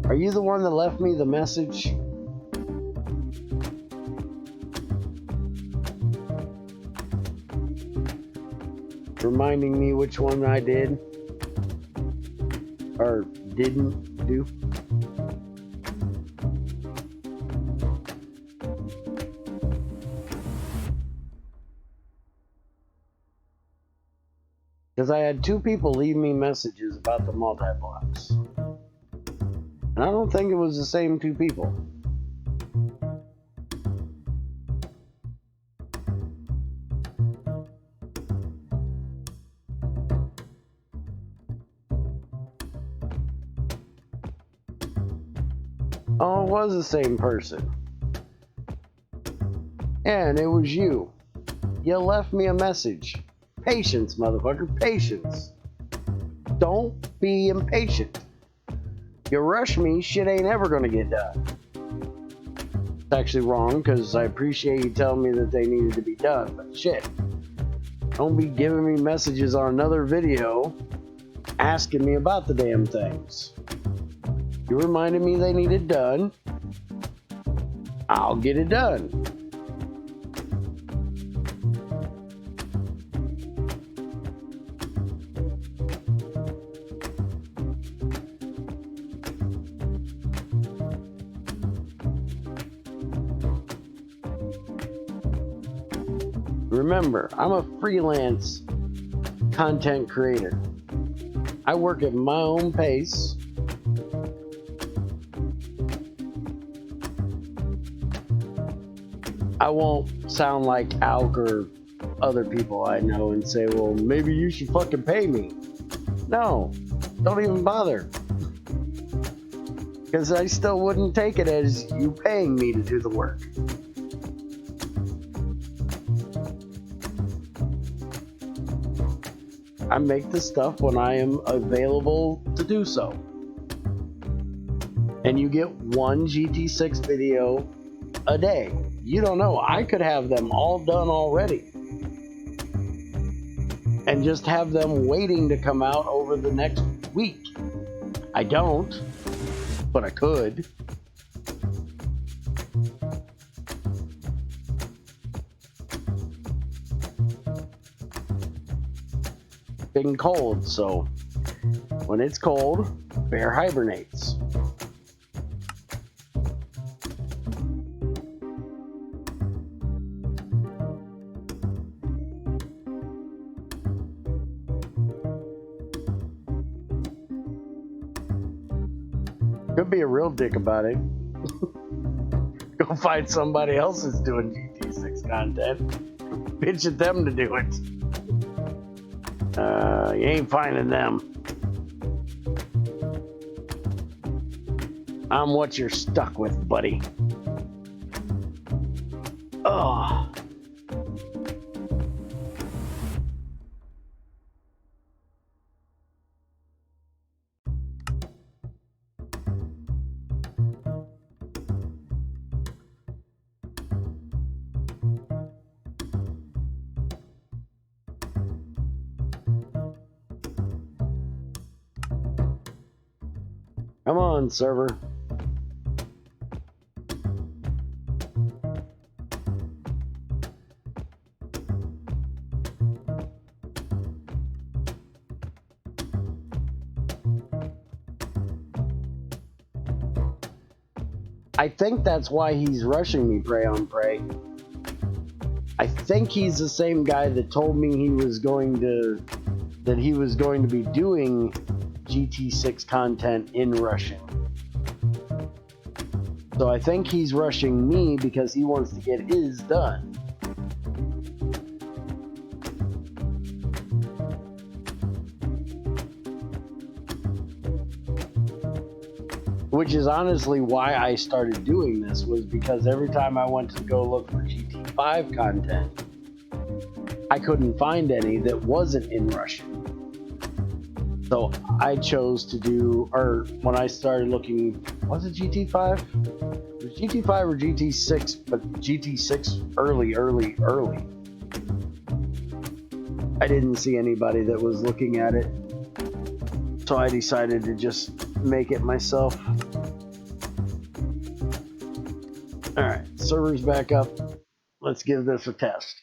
Are you the one that left me the message? Reminding me which one I did or didn't do? Because I had 2 people leave me messages about the multi-blocks. And I don't think it was the same 2 people. Oh, it was the same person. And it was you. You left me a message. Patience, motherfucker, patience. Don't be impatient. You rush me, shit ain't ever gonna get done. It's actually wrong, because I appreciate you telling me that they needed to be done, but shit. Don't be giving me messages on another video asking me about the damn things. You reminded me they needed done. I'll get it done. Remember, I'm a freelance content creator. I work at my own pace. I won't sound like Alk or other people I know and say, well, maybe you should fucking pay me. No, don't even bother. Because I still wouldn't take it as you paying me to do the work. I make the stuff when I am available to do so. And you get one GT6 video a day. You don't know, I could have them all done already. And just have them waiting to come out over the next week. I don't, but I could. Been cold, so when it's cold, bear hibernates. Could be a real dick about it. Go find somebody else that's doing GT6 content. Bitch at them to do it. You ain't finding them. I'm what you're stuck with, buddy. Oh. Come on, server. I think that's why he's rushing me, Prey on Prey. I think he's the same guy that told me he was going to be doing GT6 content in Russian. So I think he's rushing me because he wants to get his done. Which is honestly why I started doing this, was because every time I went to go look for GT5 content, I couldn't find any that wasn't in Russian. So I chose to do, or when I started looking, was it GT5? It was GT5 or GT6, but GT6 early. I didn't see anybody that was looking at it. So I decided to just make it myself. All right, server's back up. Let's give this a test.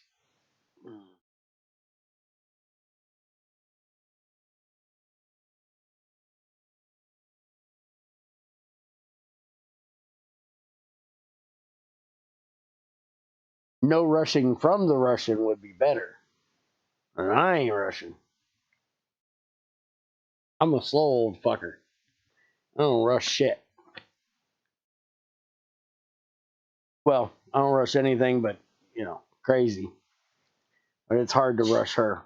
No rushing from the Russian would be better. And I ain't rushing. I'm a slow old fucker. I don't rush shit. Well, I don't rush anything but, you know, crazy. But it's hard to rush her.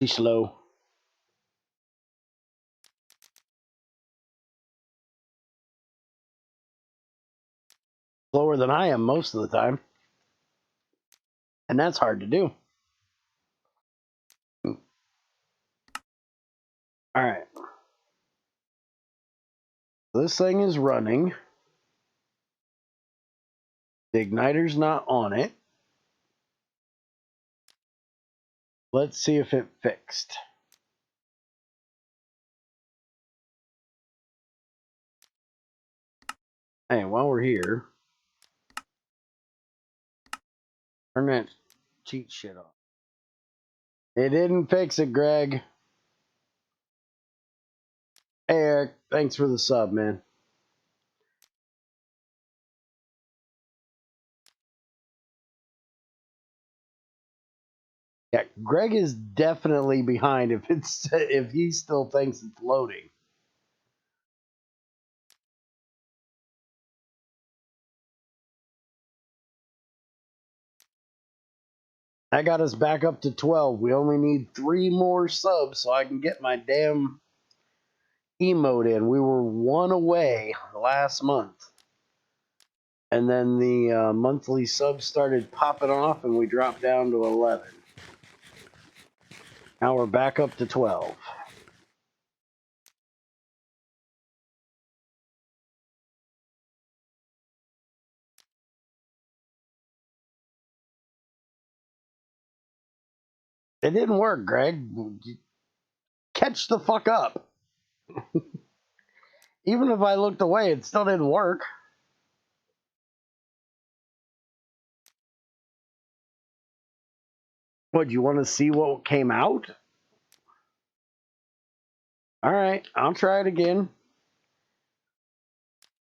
She's slow. Slower than I am most of the time. And that's hard to do. All right. This thing is running. The igniter's not on it. Let's see if it fixed. Hey, while we're here, turn that cheat shit off. It didn't fix it, Greg. Hey, Eric, thanks for the sub, man. Yeah, Greg is definitely behind if he still thinks it's loading. That got us back up to 12. We only need 3 more subs so I can get my damn emote in. We were 1 away last month. And then the monthly subs started popping off and we dropped down to 11. Now we're back up to 12. It didn't work, Greg. Catch the fuck up. Even if I looked away, it still didn't work. What, you want to see what came out? All right, I'll try it again.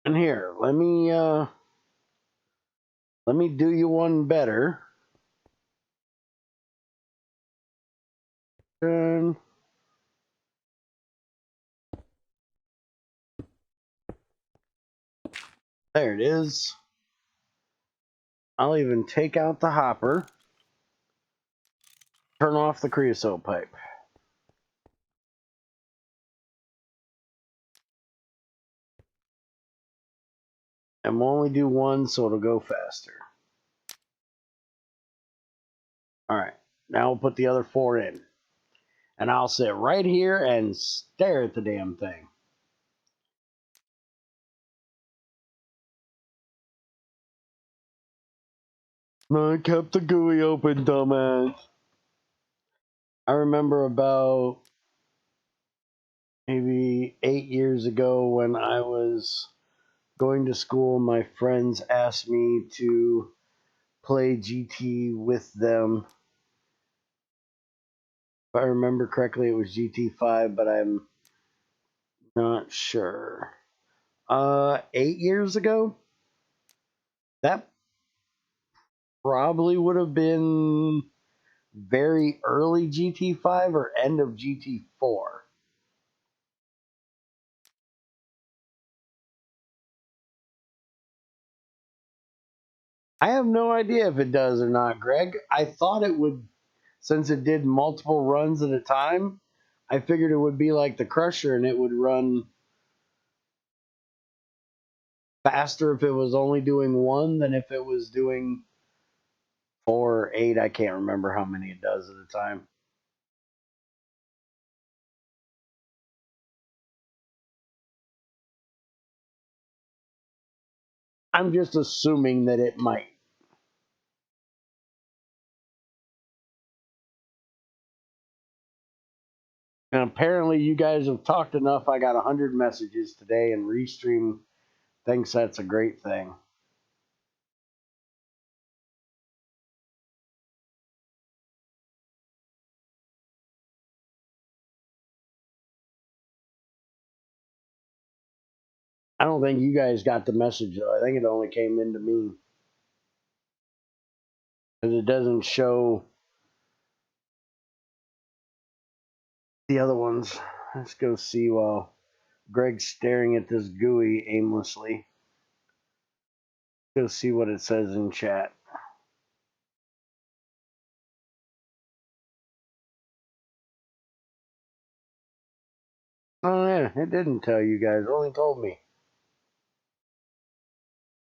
And here, let me do you one better. And there it is. I'll even take out the hopper. Turn off the creosote pipe. And we'll only do one so it'll go faster. All right, now we'll put the other 4 in. And I'll sit right here and stare at the damn thing. I kept the GUI open, dumbass. I remember about maybe 8 years ago when I was going to school, my friends asked me to play GT with them. If I remember correctly, it was GT5, but I'm not sure. 8 years ago? That probably would have been very early GT5 or end of GT4. I have no idea if it does or not, Greg. I thought it would, since it did multiple runs at a time. I figured it would be like the Crusher and it would run faster if it was only doing one than if it was doing 4 or 8. I can't remember how many it does at a time. I'm just assuming that it might. And apparently you guys have talked enough. I got 100 messages today, and Restream thinks that's a great thing. I don't think you guys got the message, though. I think it only came into me. Because it doesn't show the other ones. Let's go see while Greg's staring at this GUI aimlessly. Go see what it says in chat. Oh yeah, it didn't tell you guys. It only told me.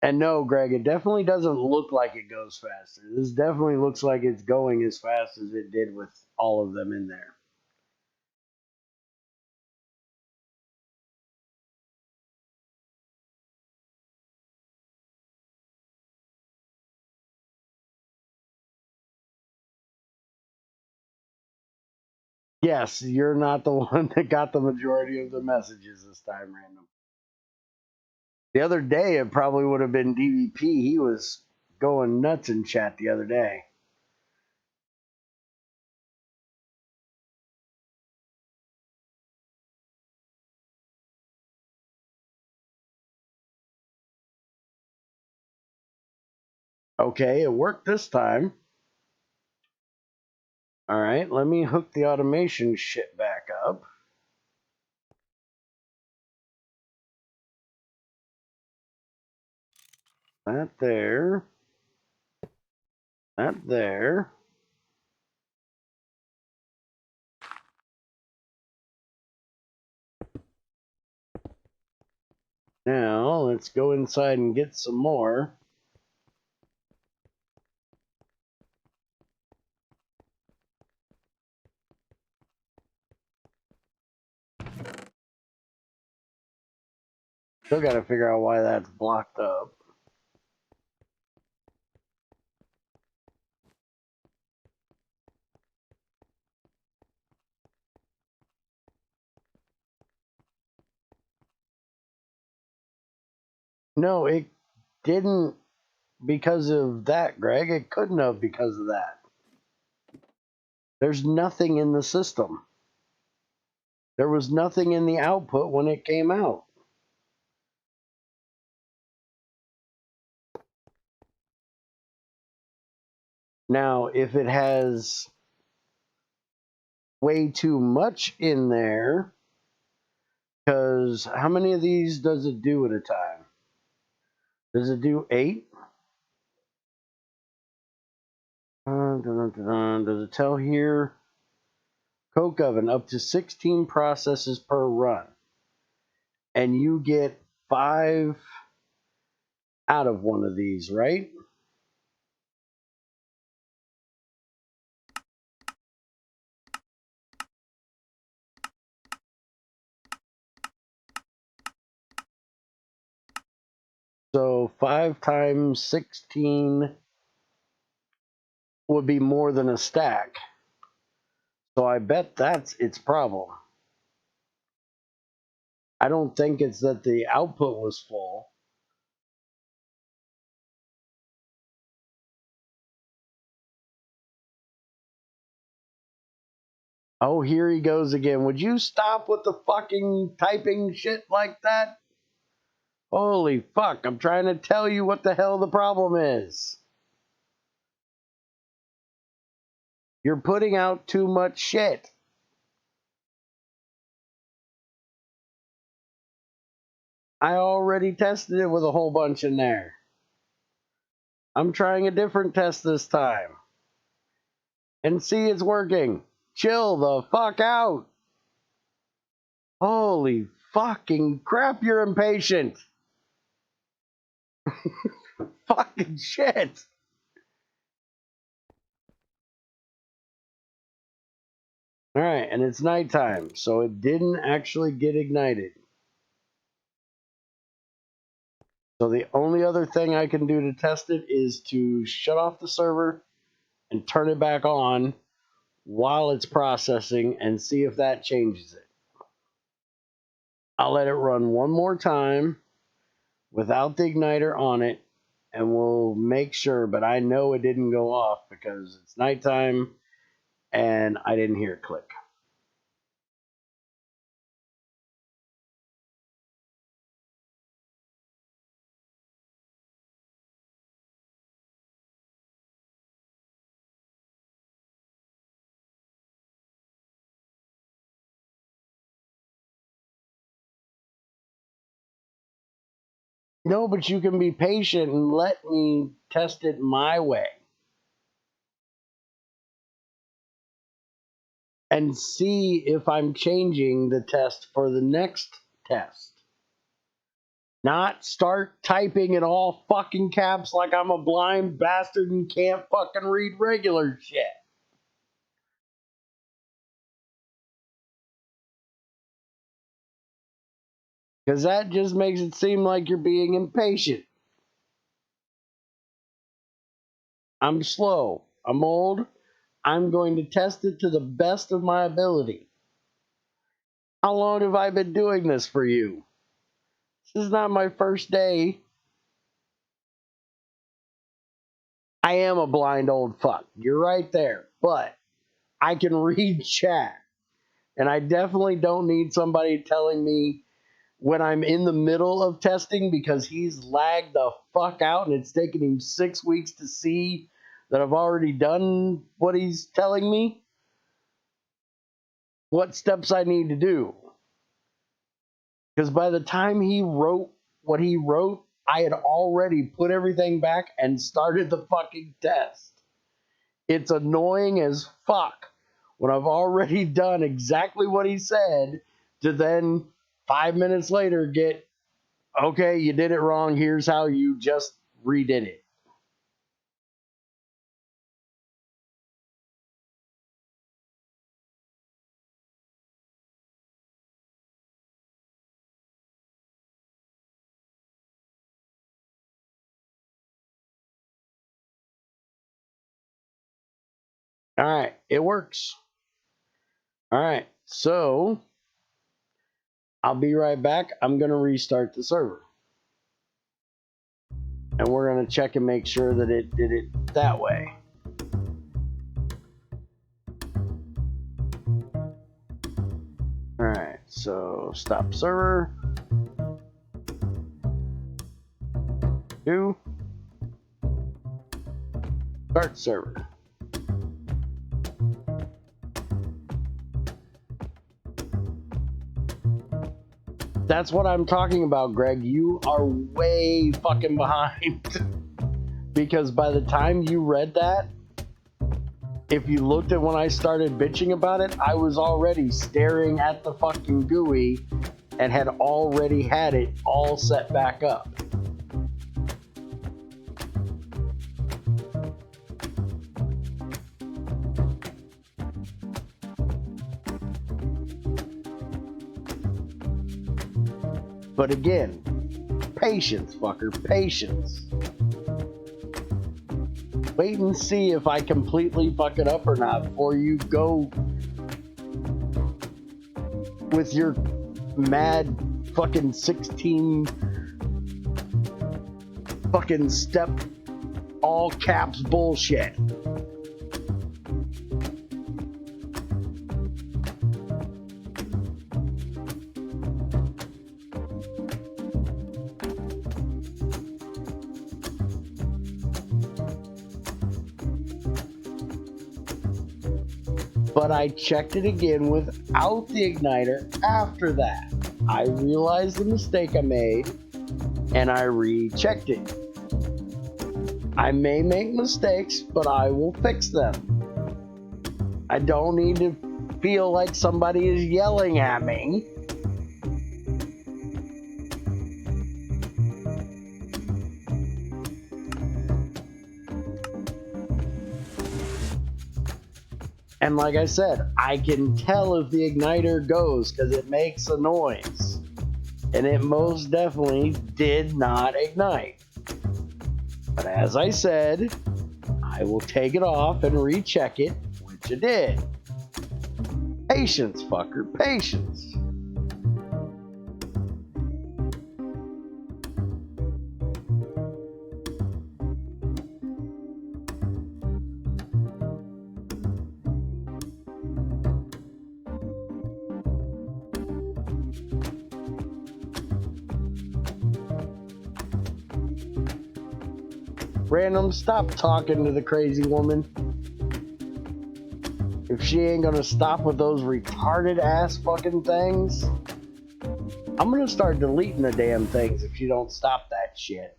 And no, Greg, it definitely doesn't look like it goes faster. This definitely looks like it's going as fast as it did with all of them in there. Yes, you're not the one that got the majority of the messages this time, random. The other day, it probably would have been DVP. He was going nuts in chat the other day. Okay, it worked this time. All right, let me hook the automation shit back up. That there. That there. Now, let's go inside and get some more. Still got to figure out why that's blocked up. No, it didn't because of that, Greg. It couldn't have because of that. There's nothing in the system. There was nothing in the output when it came out. Now, if it has way too much in there, because how many of these does it do at a time? Does it do 8? Does it tell here? Coke oven, up to 16 processes per run. And you get 5 out of one of these, right? So 5 times 16 would be more than a stack. So I bet that's its problem. I don't think it's that the output was full. Oh, here he goes again. Would you stop with the fucking typing shit like that? Holy fuck, I'm trying to tell you what the hell the problem is. You're putting out too much shit. I already tested it with a whole bunch in there. I'm trying a different test this time. And see, it's working. Chill the fuck out. Holy fucking crap, you're impatient. Fucking shit. All right, and it's nighttime, so it didn't actually get ignited. So the only other thing I can do to test it is to shut off the server and turn it back on while it's processing and see if that changes it. I'll let it run one more time without the igniter on it, and we'll make sure, but I know it didn't go off because it's nighttime and I didn't hear it click. No, but you can be patient and let me test it my way and see if I'm changing the test for the next test. Not start typing in all fucking caps like I'm a blind bastard and can't fucking read regular shit. Because that just makes it seem like you're being impatient. I'm slow. I'm old. I'm going to test it to the best of my ability. How long have I been doing this for you? This is not my first day. I am a blind old fuck. You're right there. But I can read chat. And I definitely don't need somebody telling me when I'm in the middle of testing because he's lagged the fuck out and it's taken him 6 weeks to see that I've already done what he's telling me. What steps I need to do. Because by the time he wrote what he wrote, I had already put everything back and started the fucking test. It's annoying as fuck when I've already done exactly what he said to then 5 minutes later get, okay, you did it wrong. Here's how you just redid it. All right, it works. All right, so I'll be right back. I'm going to restart the server. And we're going to check and make sure that it did it that way. All right, so stop server. 2. Start server. That's what I'm talking about, Greg. You are way fucking behind. Because by the time you read that, if you looked at when I started bitching about it, I was already staring at the fucking GUI and had already had it all set back up. But again, patience, fucker, patience. Wait and see if I completely fuck it up or not before you go with your mad fucking 16 fucking step all caps bullshit. But I checked it again without the igniter after that. I realized the mistake I made and I rechecked it. I may make mistakes, but I will fix them. I don't need to feel like somebody is yelling at me. And like I said, I can tell if the igniter goes because it makes a noise. And it most definitely did not ignite. But as I said, I will take it off and recheck it, which it did. Patience, fucker, patience. Random, stop talking to the crazy woman. If she ain't gonna stop with those retarded ass fucking things, I'm gonna start deleting the damn things if you don't stop that shit.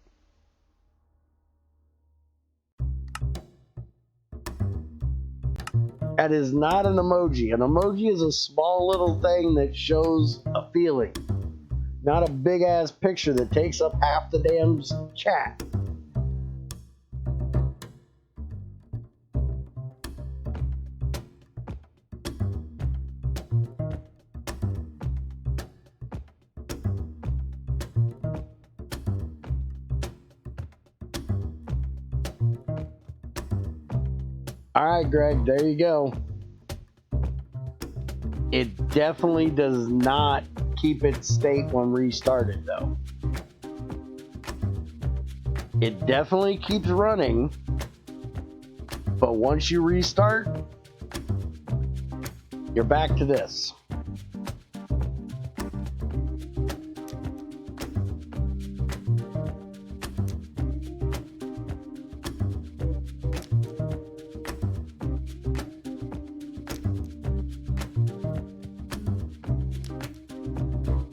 That is not an emoji. An emoji is a small little thing that shows a feeling, not a big ass picture that takes up half the damn chat. Alright, Greg, there you go. It definitely does not keep its state when restarted, though. It definitely keeps running, but once you restart, you're back to this.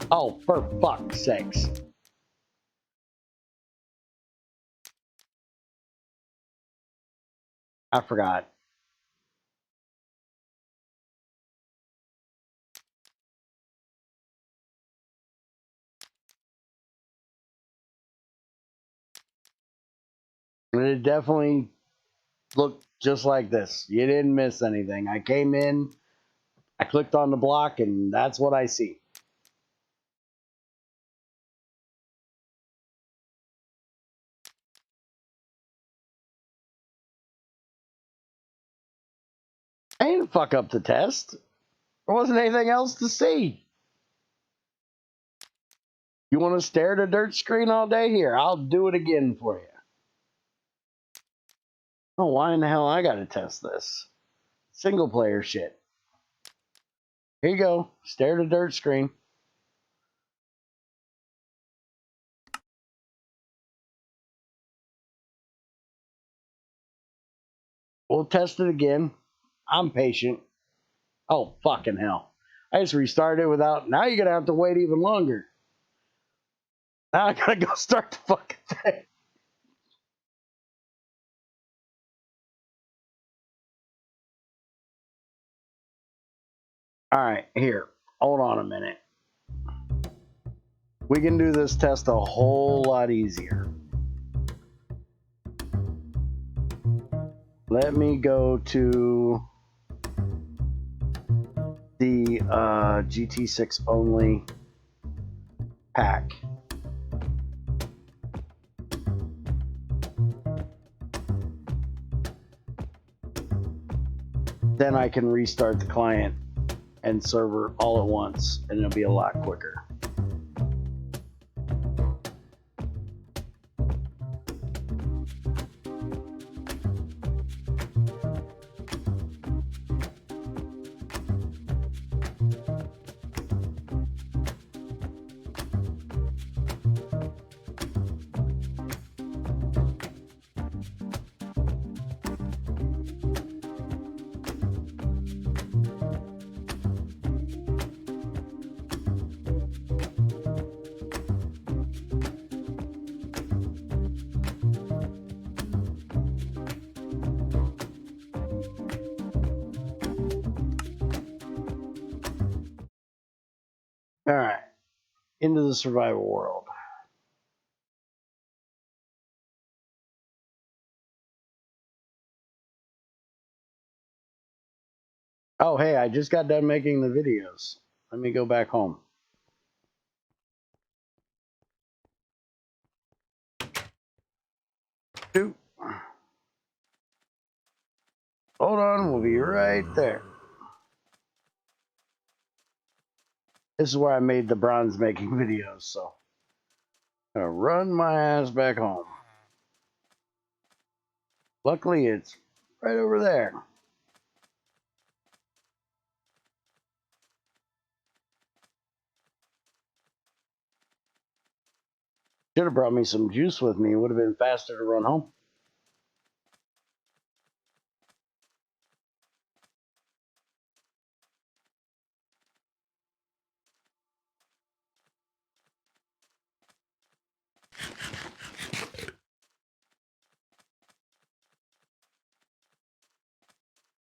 Oh, for fuck's sakes. I forgot. And it definitely looked just like this. You didn't miss anything. I came in, I clicked on the block, and that's what I see. I didn't fuck up the test. There wasn't anything else to see. You want to stare at a dirt screen all day? Here, I'll do it again for you. Oh, why in the hell I gotta test this? Single player shit. Here you go. Stare at a dirt screen. We'll test it again. I'm patient. Oh, fucking hell. I just restarted it without... Now you're gonna have to wait even longer. Now I gotta go start the fucking thing. Alright, here. Hold on a minute. We can do this test a whole lot easier. Let me go to the GT6 only pack. Then I can restart the client and server all at once, and it'll be a lot quicker. All right, into the survival world. Oh, hey, I just got done making the videos. Let me go back home. Shoot. Hold on, we'll be right there. This is where I made the bronze making videos, so I'm gonna run my ass back home. Luckily, it's right over there. Should have brought me some juice with me. It would have been faster to run home.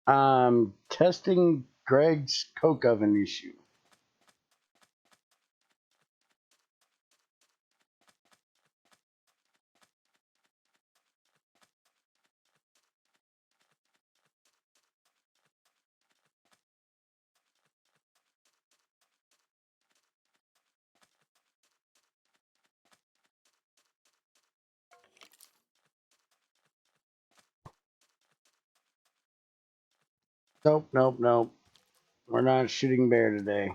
I'm testing Greg's Coke oven issue. Nope, nope, nope. We're not shooting bear today.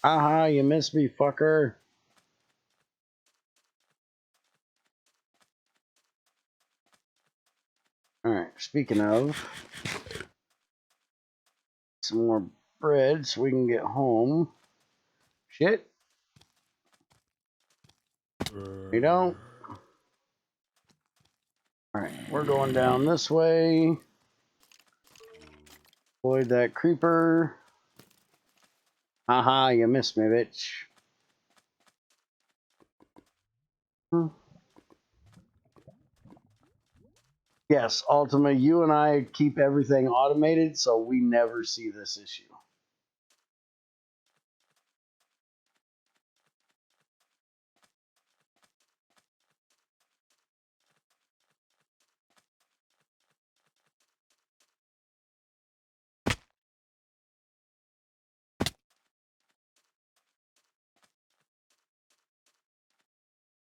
Aha, you missed me, fucker. Alright, speaking of, some more bread so we can get home. Shit. We don't. Alright, we're going down this way. Avoid that creeper. Haha, you missed me, bitch. Yes, Ultima, you and I keep everything automated, so we never see this issue.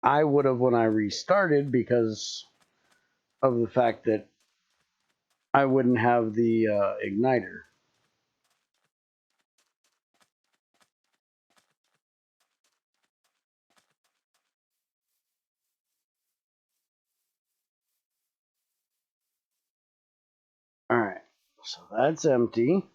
I would have when I restarted because of the fact that I wouldn't have the igniter. All right, so that's empty.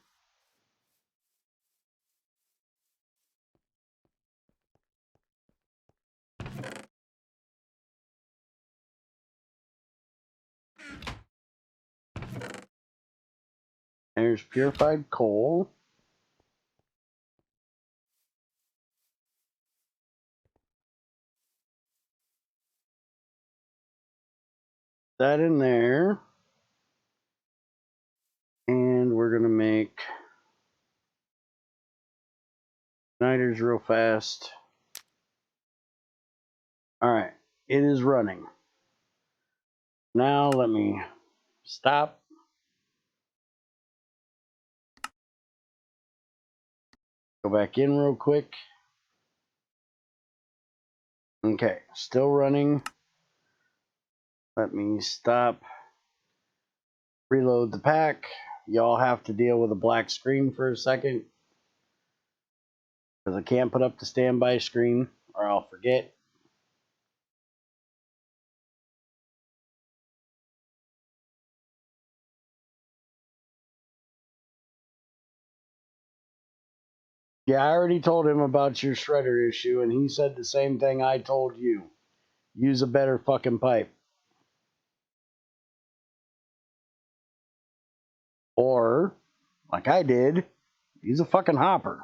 There's purified coal. That in there. And we're going to make igniters real fast. All right, it is running. Now let me stop. Go back in real quick. Okay, still running. Let me stop. Reload the pack. Y'all have to deal with a black screen for a second because I can't put up the standby screen or I'll forget. Yeah, I already told him about your shredder issue and he said the same thing I told you. Use a better fucking pipe. Or, like I did, use a fucking hopper.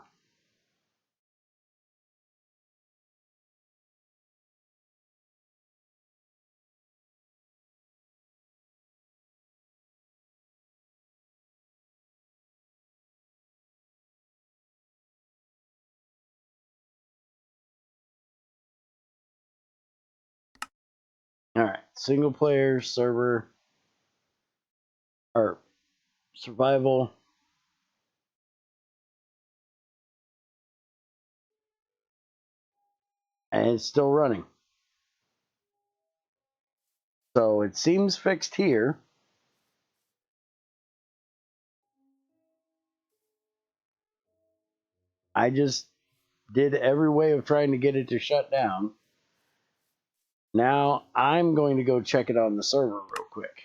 All right, single player server or survival. And it's still running. So it seems fixed here. I just did every way of trying to get it to shut down. Now I'm going to go check it on the server real quick,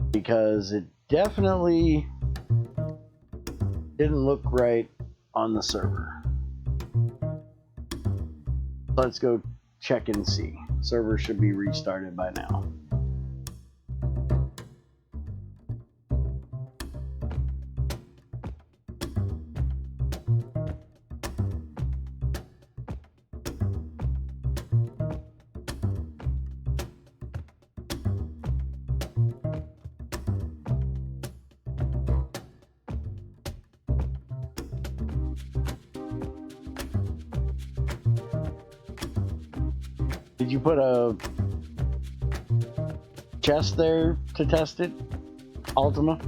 because it definitely didn't look right on the server. Let's go check and see. Server should be restarted by now. Did you put a chest there to test it, Ultima?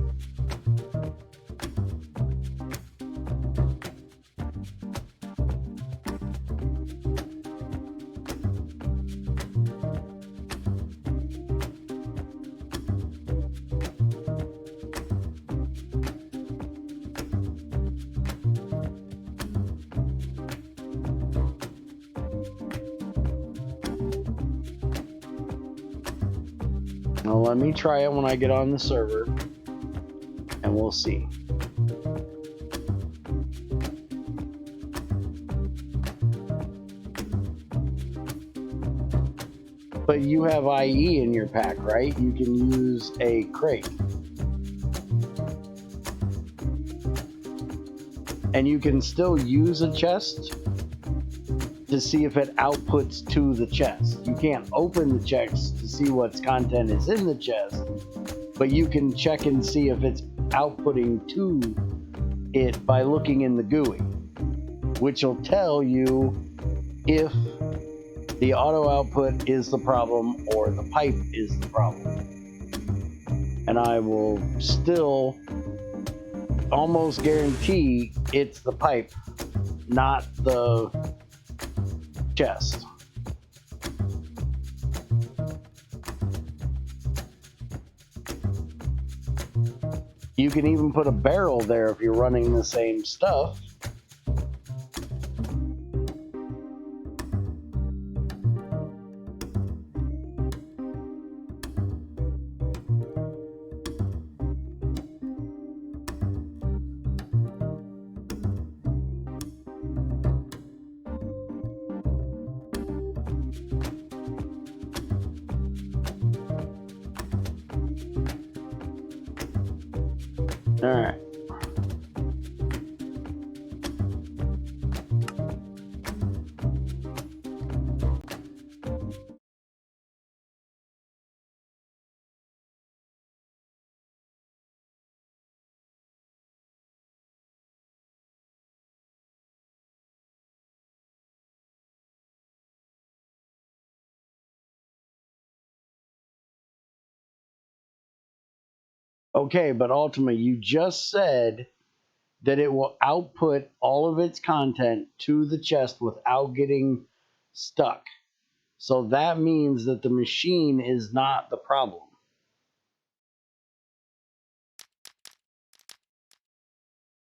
Well, let me try it when I get on the server, and we'll see. But you have IE in your pack, right? You can use a crate. And you can still use a chest to see if it outputs to the chest. You can't open the chest to see what's content is in the chest, but you can check and see if it's outputting to it by looking in the GUI, which will tell you if the auto output is the problem or the pipe is the problem. And I will still almost guarantee it's the pipe, not the chest. You can even put a barrel there if you're running the same stuff. All right. Okay, but Ultima, you just said that it will output all of its content to the chest without getting stuck. So that means that the machine is not the problem.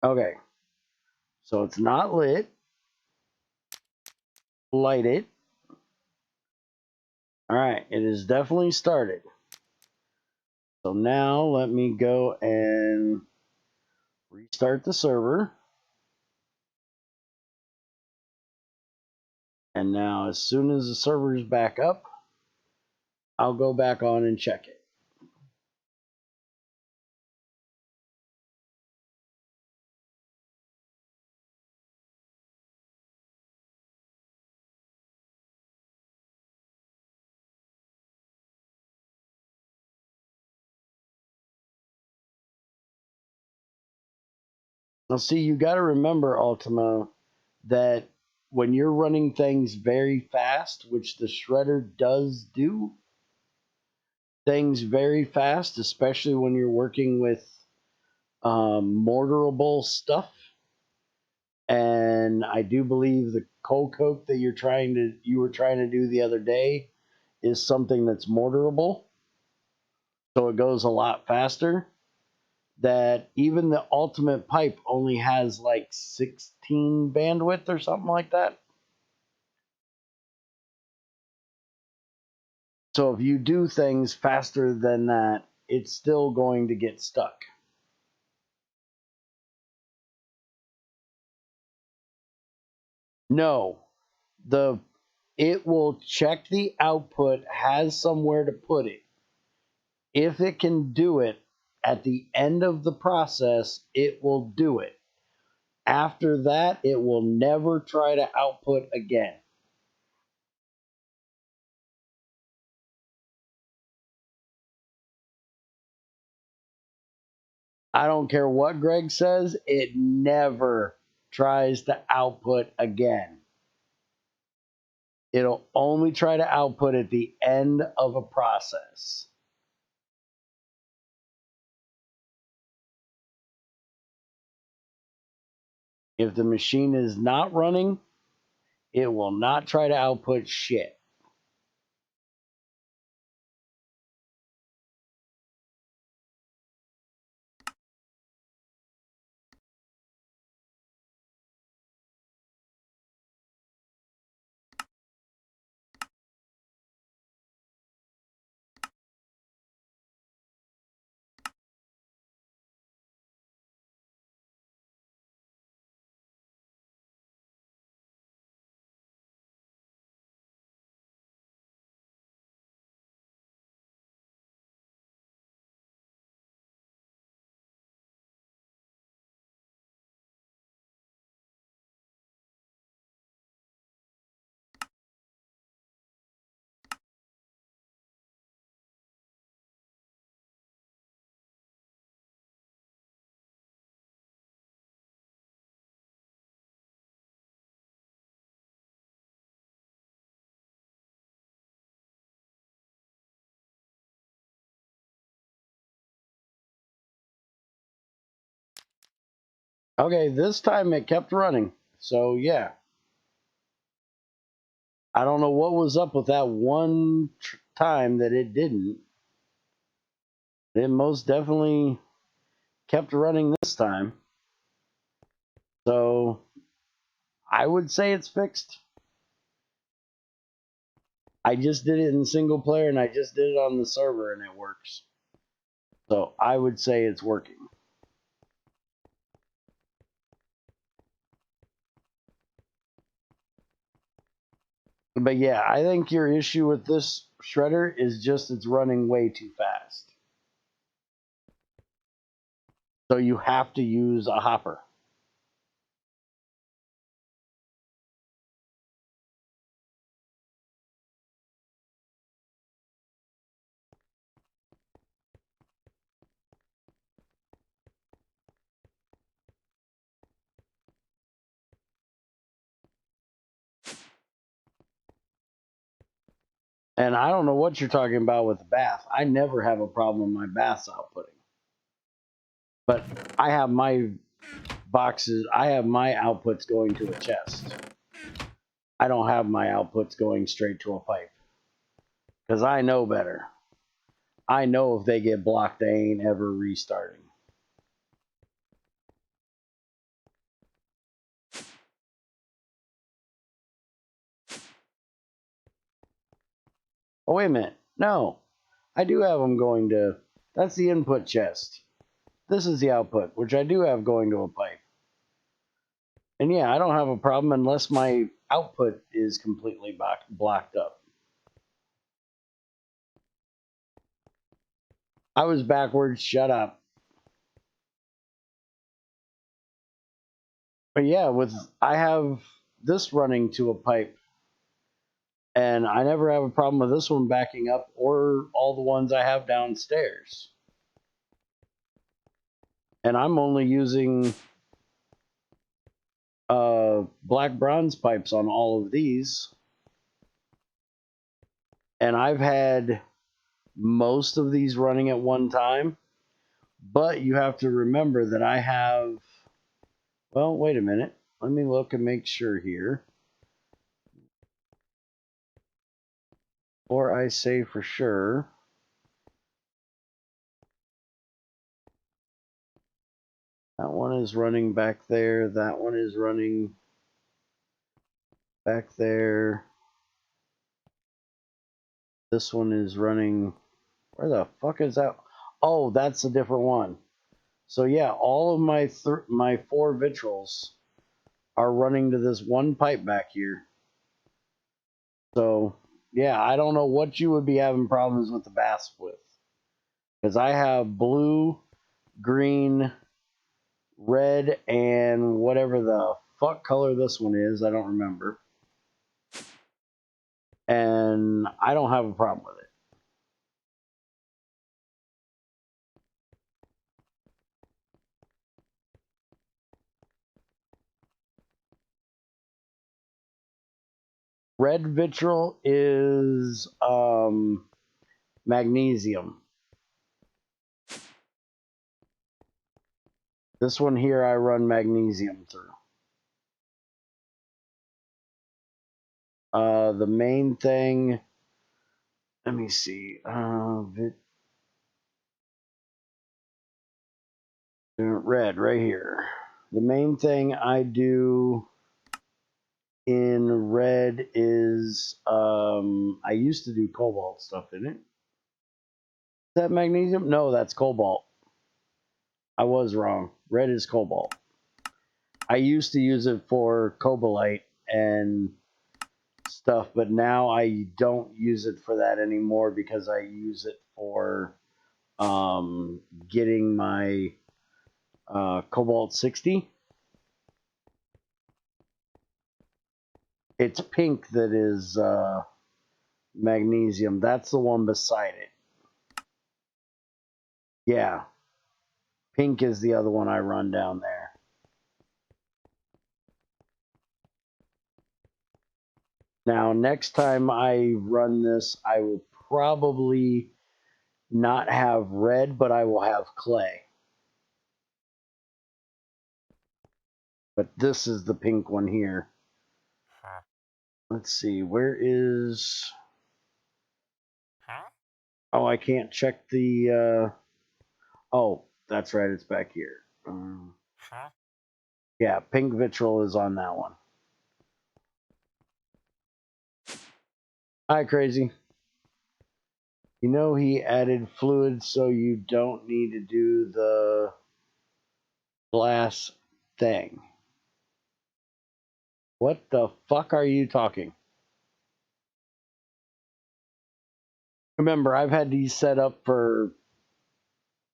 Okay, so it's not lit. Light it. All right, it is definitely started. So now let me go and restart the server. And now as soon as the server is back up, I'll go back on and check it. Now see, you got to remember, Ultima, that when you're running things very fast, which the shredder does do things very fast, especially when you're working with mortarable stuff. And I do believe the coal coke that you were trying to do the other day is something that's mortarable, so it goes a lot faster. That even the ultimate pipe only has like 16 bandwidth or something like that. So if you do things faster than that, it's still going to get stuck. No, it will check the output, has somewhere to put it. If it can do it at the end of the process, it will do it. After that, it will never try to output again. I don't care what Greg says, it never tries to output again. It'll only try to output at the end of a process. If the machine is not running, it will not try to output shit. Okay, this time it kept running. So yeah. I don't know what was up with that one time that it didn't. It most definitely kept running this time. So I would say it's fixed. I just did it in single player and I just did it on the server and it works. So I would say it's working. But yeah, I think your issue with this shredder is just it's running way too fast. So you have to use a hopper. And I don't know what you're talking about with the bath. I never have a problem with my baths outputting. But I have my boxes, I have my outputs going to a chest. I don't have my outputs going straight to a pipe. Because I know better. I know if they get blocked, they ain't ever restarting. Oh, wait a minute. No. I do have them going to... That's the input chest. This is the output, which I do have going to a pipe. And yeah, I don't have a problem unless my output is completely blocked up. I was backwards. Shut up. But yeah, I have this running to a pipe. And I never have a problem with this one backing up or all the ones I have downstairs. And I'm only using black bronze pipes on all of these. And I've had most of these running at one time, but you have to remember that I have, well, wait a minute. Let me look and make sure here. Or I say for sure. That one is running back there. That one is running back there. This one is running. Where the fuck is that? Oh, that's a different one. So yeah, all of my 4 vitriols are running to this one pipe back here. So yeah, I don't know what you would be having problems with the bass with, because I have blue, green, red, and whatever the fuck color this one is, I don't remember. And I don't have a problem with it. Red vitriol is magnesium. This one here I run magnesium through. The main thing, let me see, red right here. The main thing I do in red is I used to do cobalt stuff in it. Is that magnesium? No, that's cobalt. I was wrong. Red is cobalt. I used to use it for cobalite and stuff, but now I don't use it for that anymore because I use it for getting my cobalt 60. It's pink that is magnesium. That's the one beside it. Yeah. Pink is the other one I run down there. Now, next time I run this, I will probably not have red, but I will have clay. But this is the pink one here. Let's see, where is... Oh, I can't check the... Oh, that's right, it's back here. Yeah, pink vitriol is on that one. Hi, Crazy. You know he added fluid so you don't need to do the glass thing. What the fuck are you talking? Remember, I've had these set up for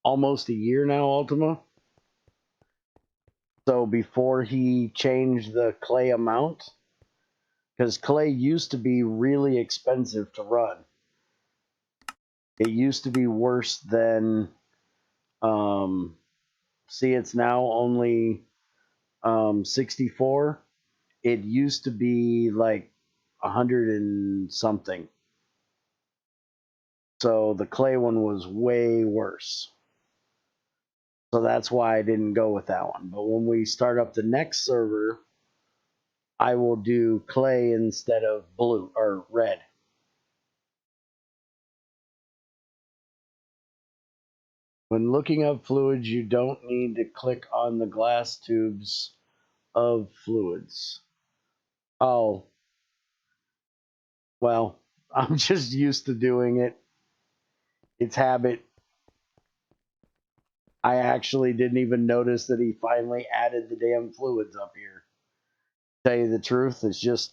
almost a year now, Ultima. So before he changed the clay amount, because clay used to be really expensive to run. It used to be worse than, see, it's now only 64. It used to be like 100 and something. So the clay one was way worse. So that's why I didn't go with that one. But when we start up the next server, I will do clay instead of blue or red. When looking up fluids, you don't need to click on the glass tubes of fluids. Oh, well, I'm just used to doing it. It's habit. I actually didn't even notice that he finally added the damn fluids up here. To tell you the truth, it's just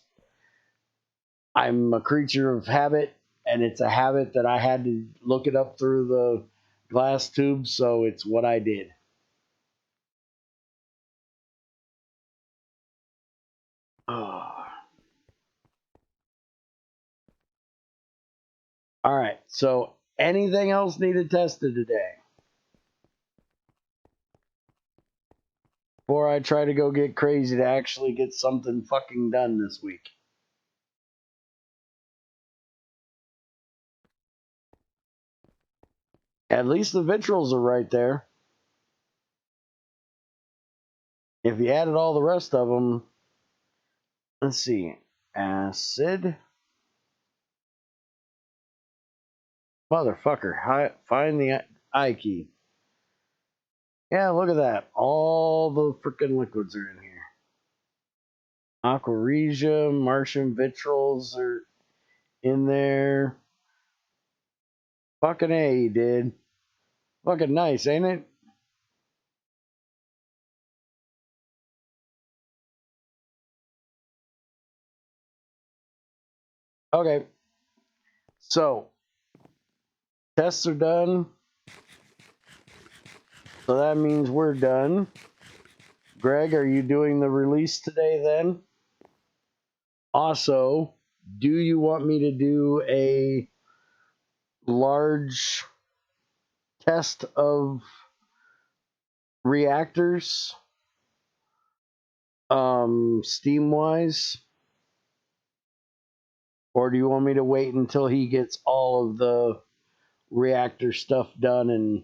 I'm a creature of habit, and it's a habit that I had to look it up through the glass tube, so it's what I did. Oh. All right, so anything else needed tested today? before I try to go get crazy to actually get something fucking done this week. At least the vitrals are right there. If you added all the rest of them, let's see. Acid. Motherfucker, find the I key. Yeah, look at that. All the freaking liquids are in here. Aqua Regia, Martian vitrals are in there. Fucking A, you did. Fucking nice, ain't it? Okay. So, tests are done. So that means we're done. Greg, are you doing the release today then? Also, do you want me to do a large test of reactors, steam wise? Or do you want me to wait until he gets all of the reactor stuff done and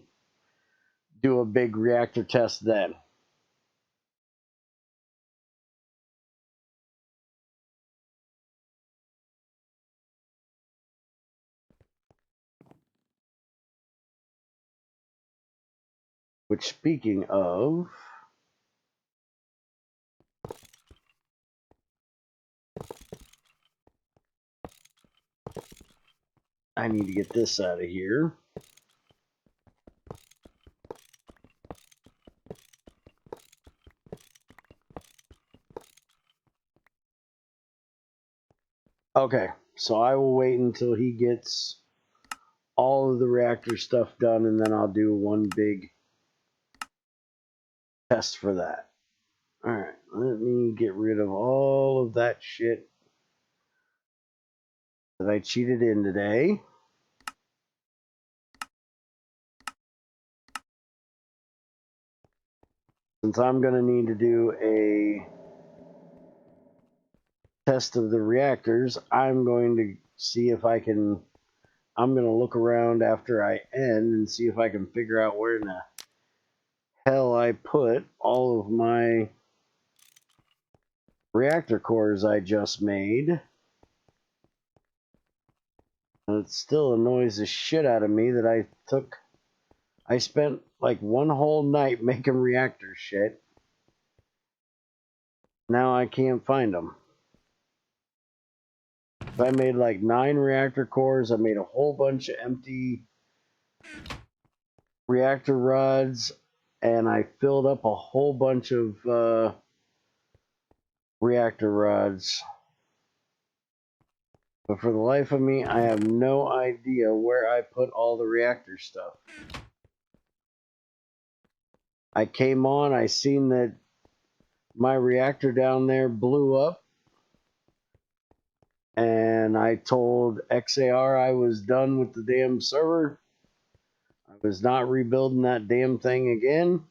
do a big reactor test then? Which, speaking of, I need to get this out of here. Okay, so I will wait until he gets all of the reactor stuff done, and then I'll do one big test for that. Alright, let me get rid of all of that shit that I cheated in today. Since I'm going to need to do a test of the reactors, I'm going to see if I can... I'm going to look around after I end and see if I can figure out where in the hell I put all of my reactor cores I just made. And it still annoys the shit out of me that I spent like one whole night making reactor shit. Now I can't find them. I made like 9 reactor cores. I made a whole bunch of empty reactor rods, and I filled up a whole bunch of reactor rods. But for the life of me, I have no idea where I put all the reactor stuff. I came on, I seen that my reactor down there blew up, and I told XAR I was done with the damn server. I was not rebuilding that damn thing again.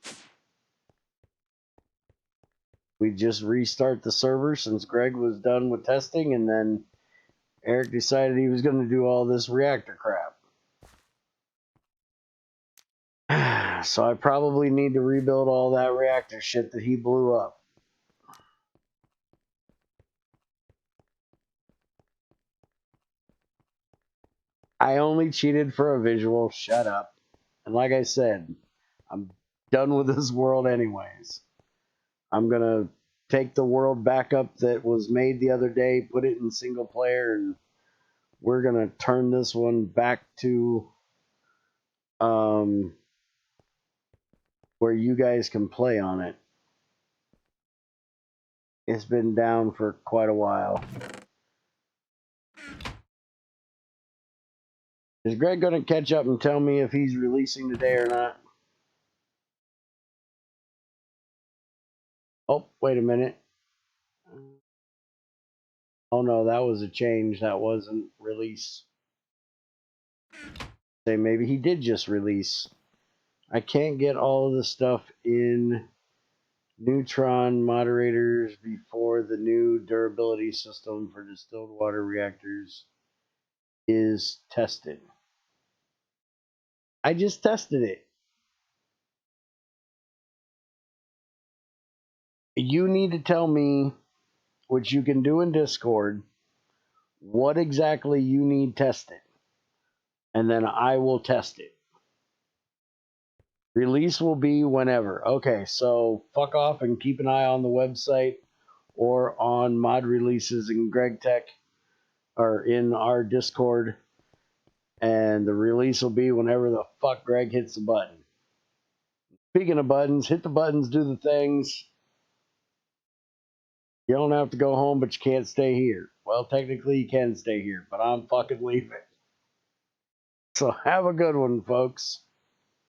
We just restart the server since Greg was done with testing, and then Eric decided he was going to do all this reactor crap. So I probably need to rebuild all that reactor shit that he blew up. I only cheated for a visual. Shut up. And like I said, I'm done with this world anyways. I'm going to take the world backup that was made the other day, put it in single player, and we're going to turn this one back to where you guys can play on it. It's been down for quite a while. Is Greg going to catch up and tell me if he's releasing today or not? Oh, wait a minute. Oh no, that was a change. That wasn't release. Say maybe he did just release. I can't get all of the stuff in neutron moderators before the new durability system for distilled water reactors is tested. I just tested it. You need to tell me, which you can do in Discord, what exactly you need tested, and then I will test it. Release will be whenever. Okay, so fuck off and keep an eye on the website or on mod releases in GregTech or in our Discord, and the release will be whenever the fuck Greg hits the button. Speaking of buttons, hit the buttons, do the things. You don't have to go home, but you can't stay here. Well, technically you can stay here, but I'm fucking leaving. So have a good one, folks.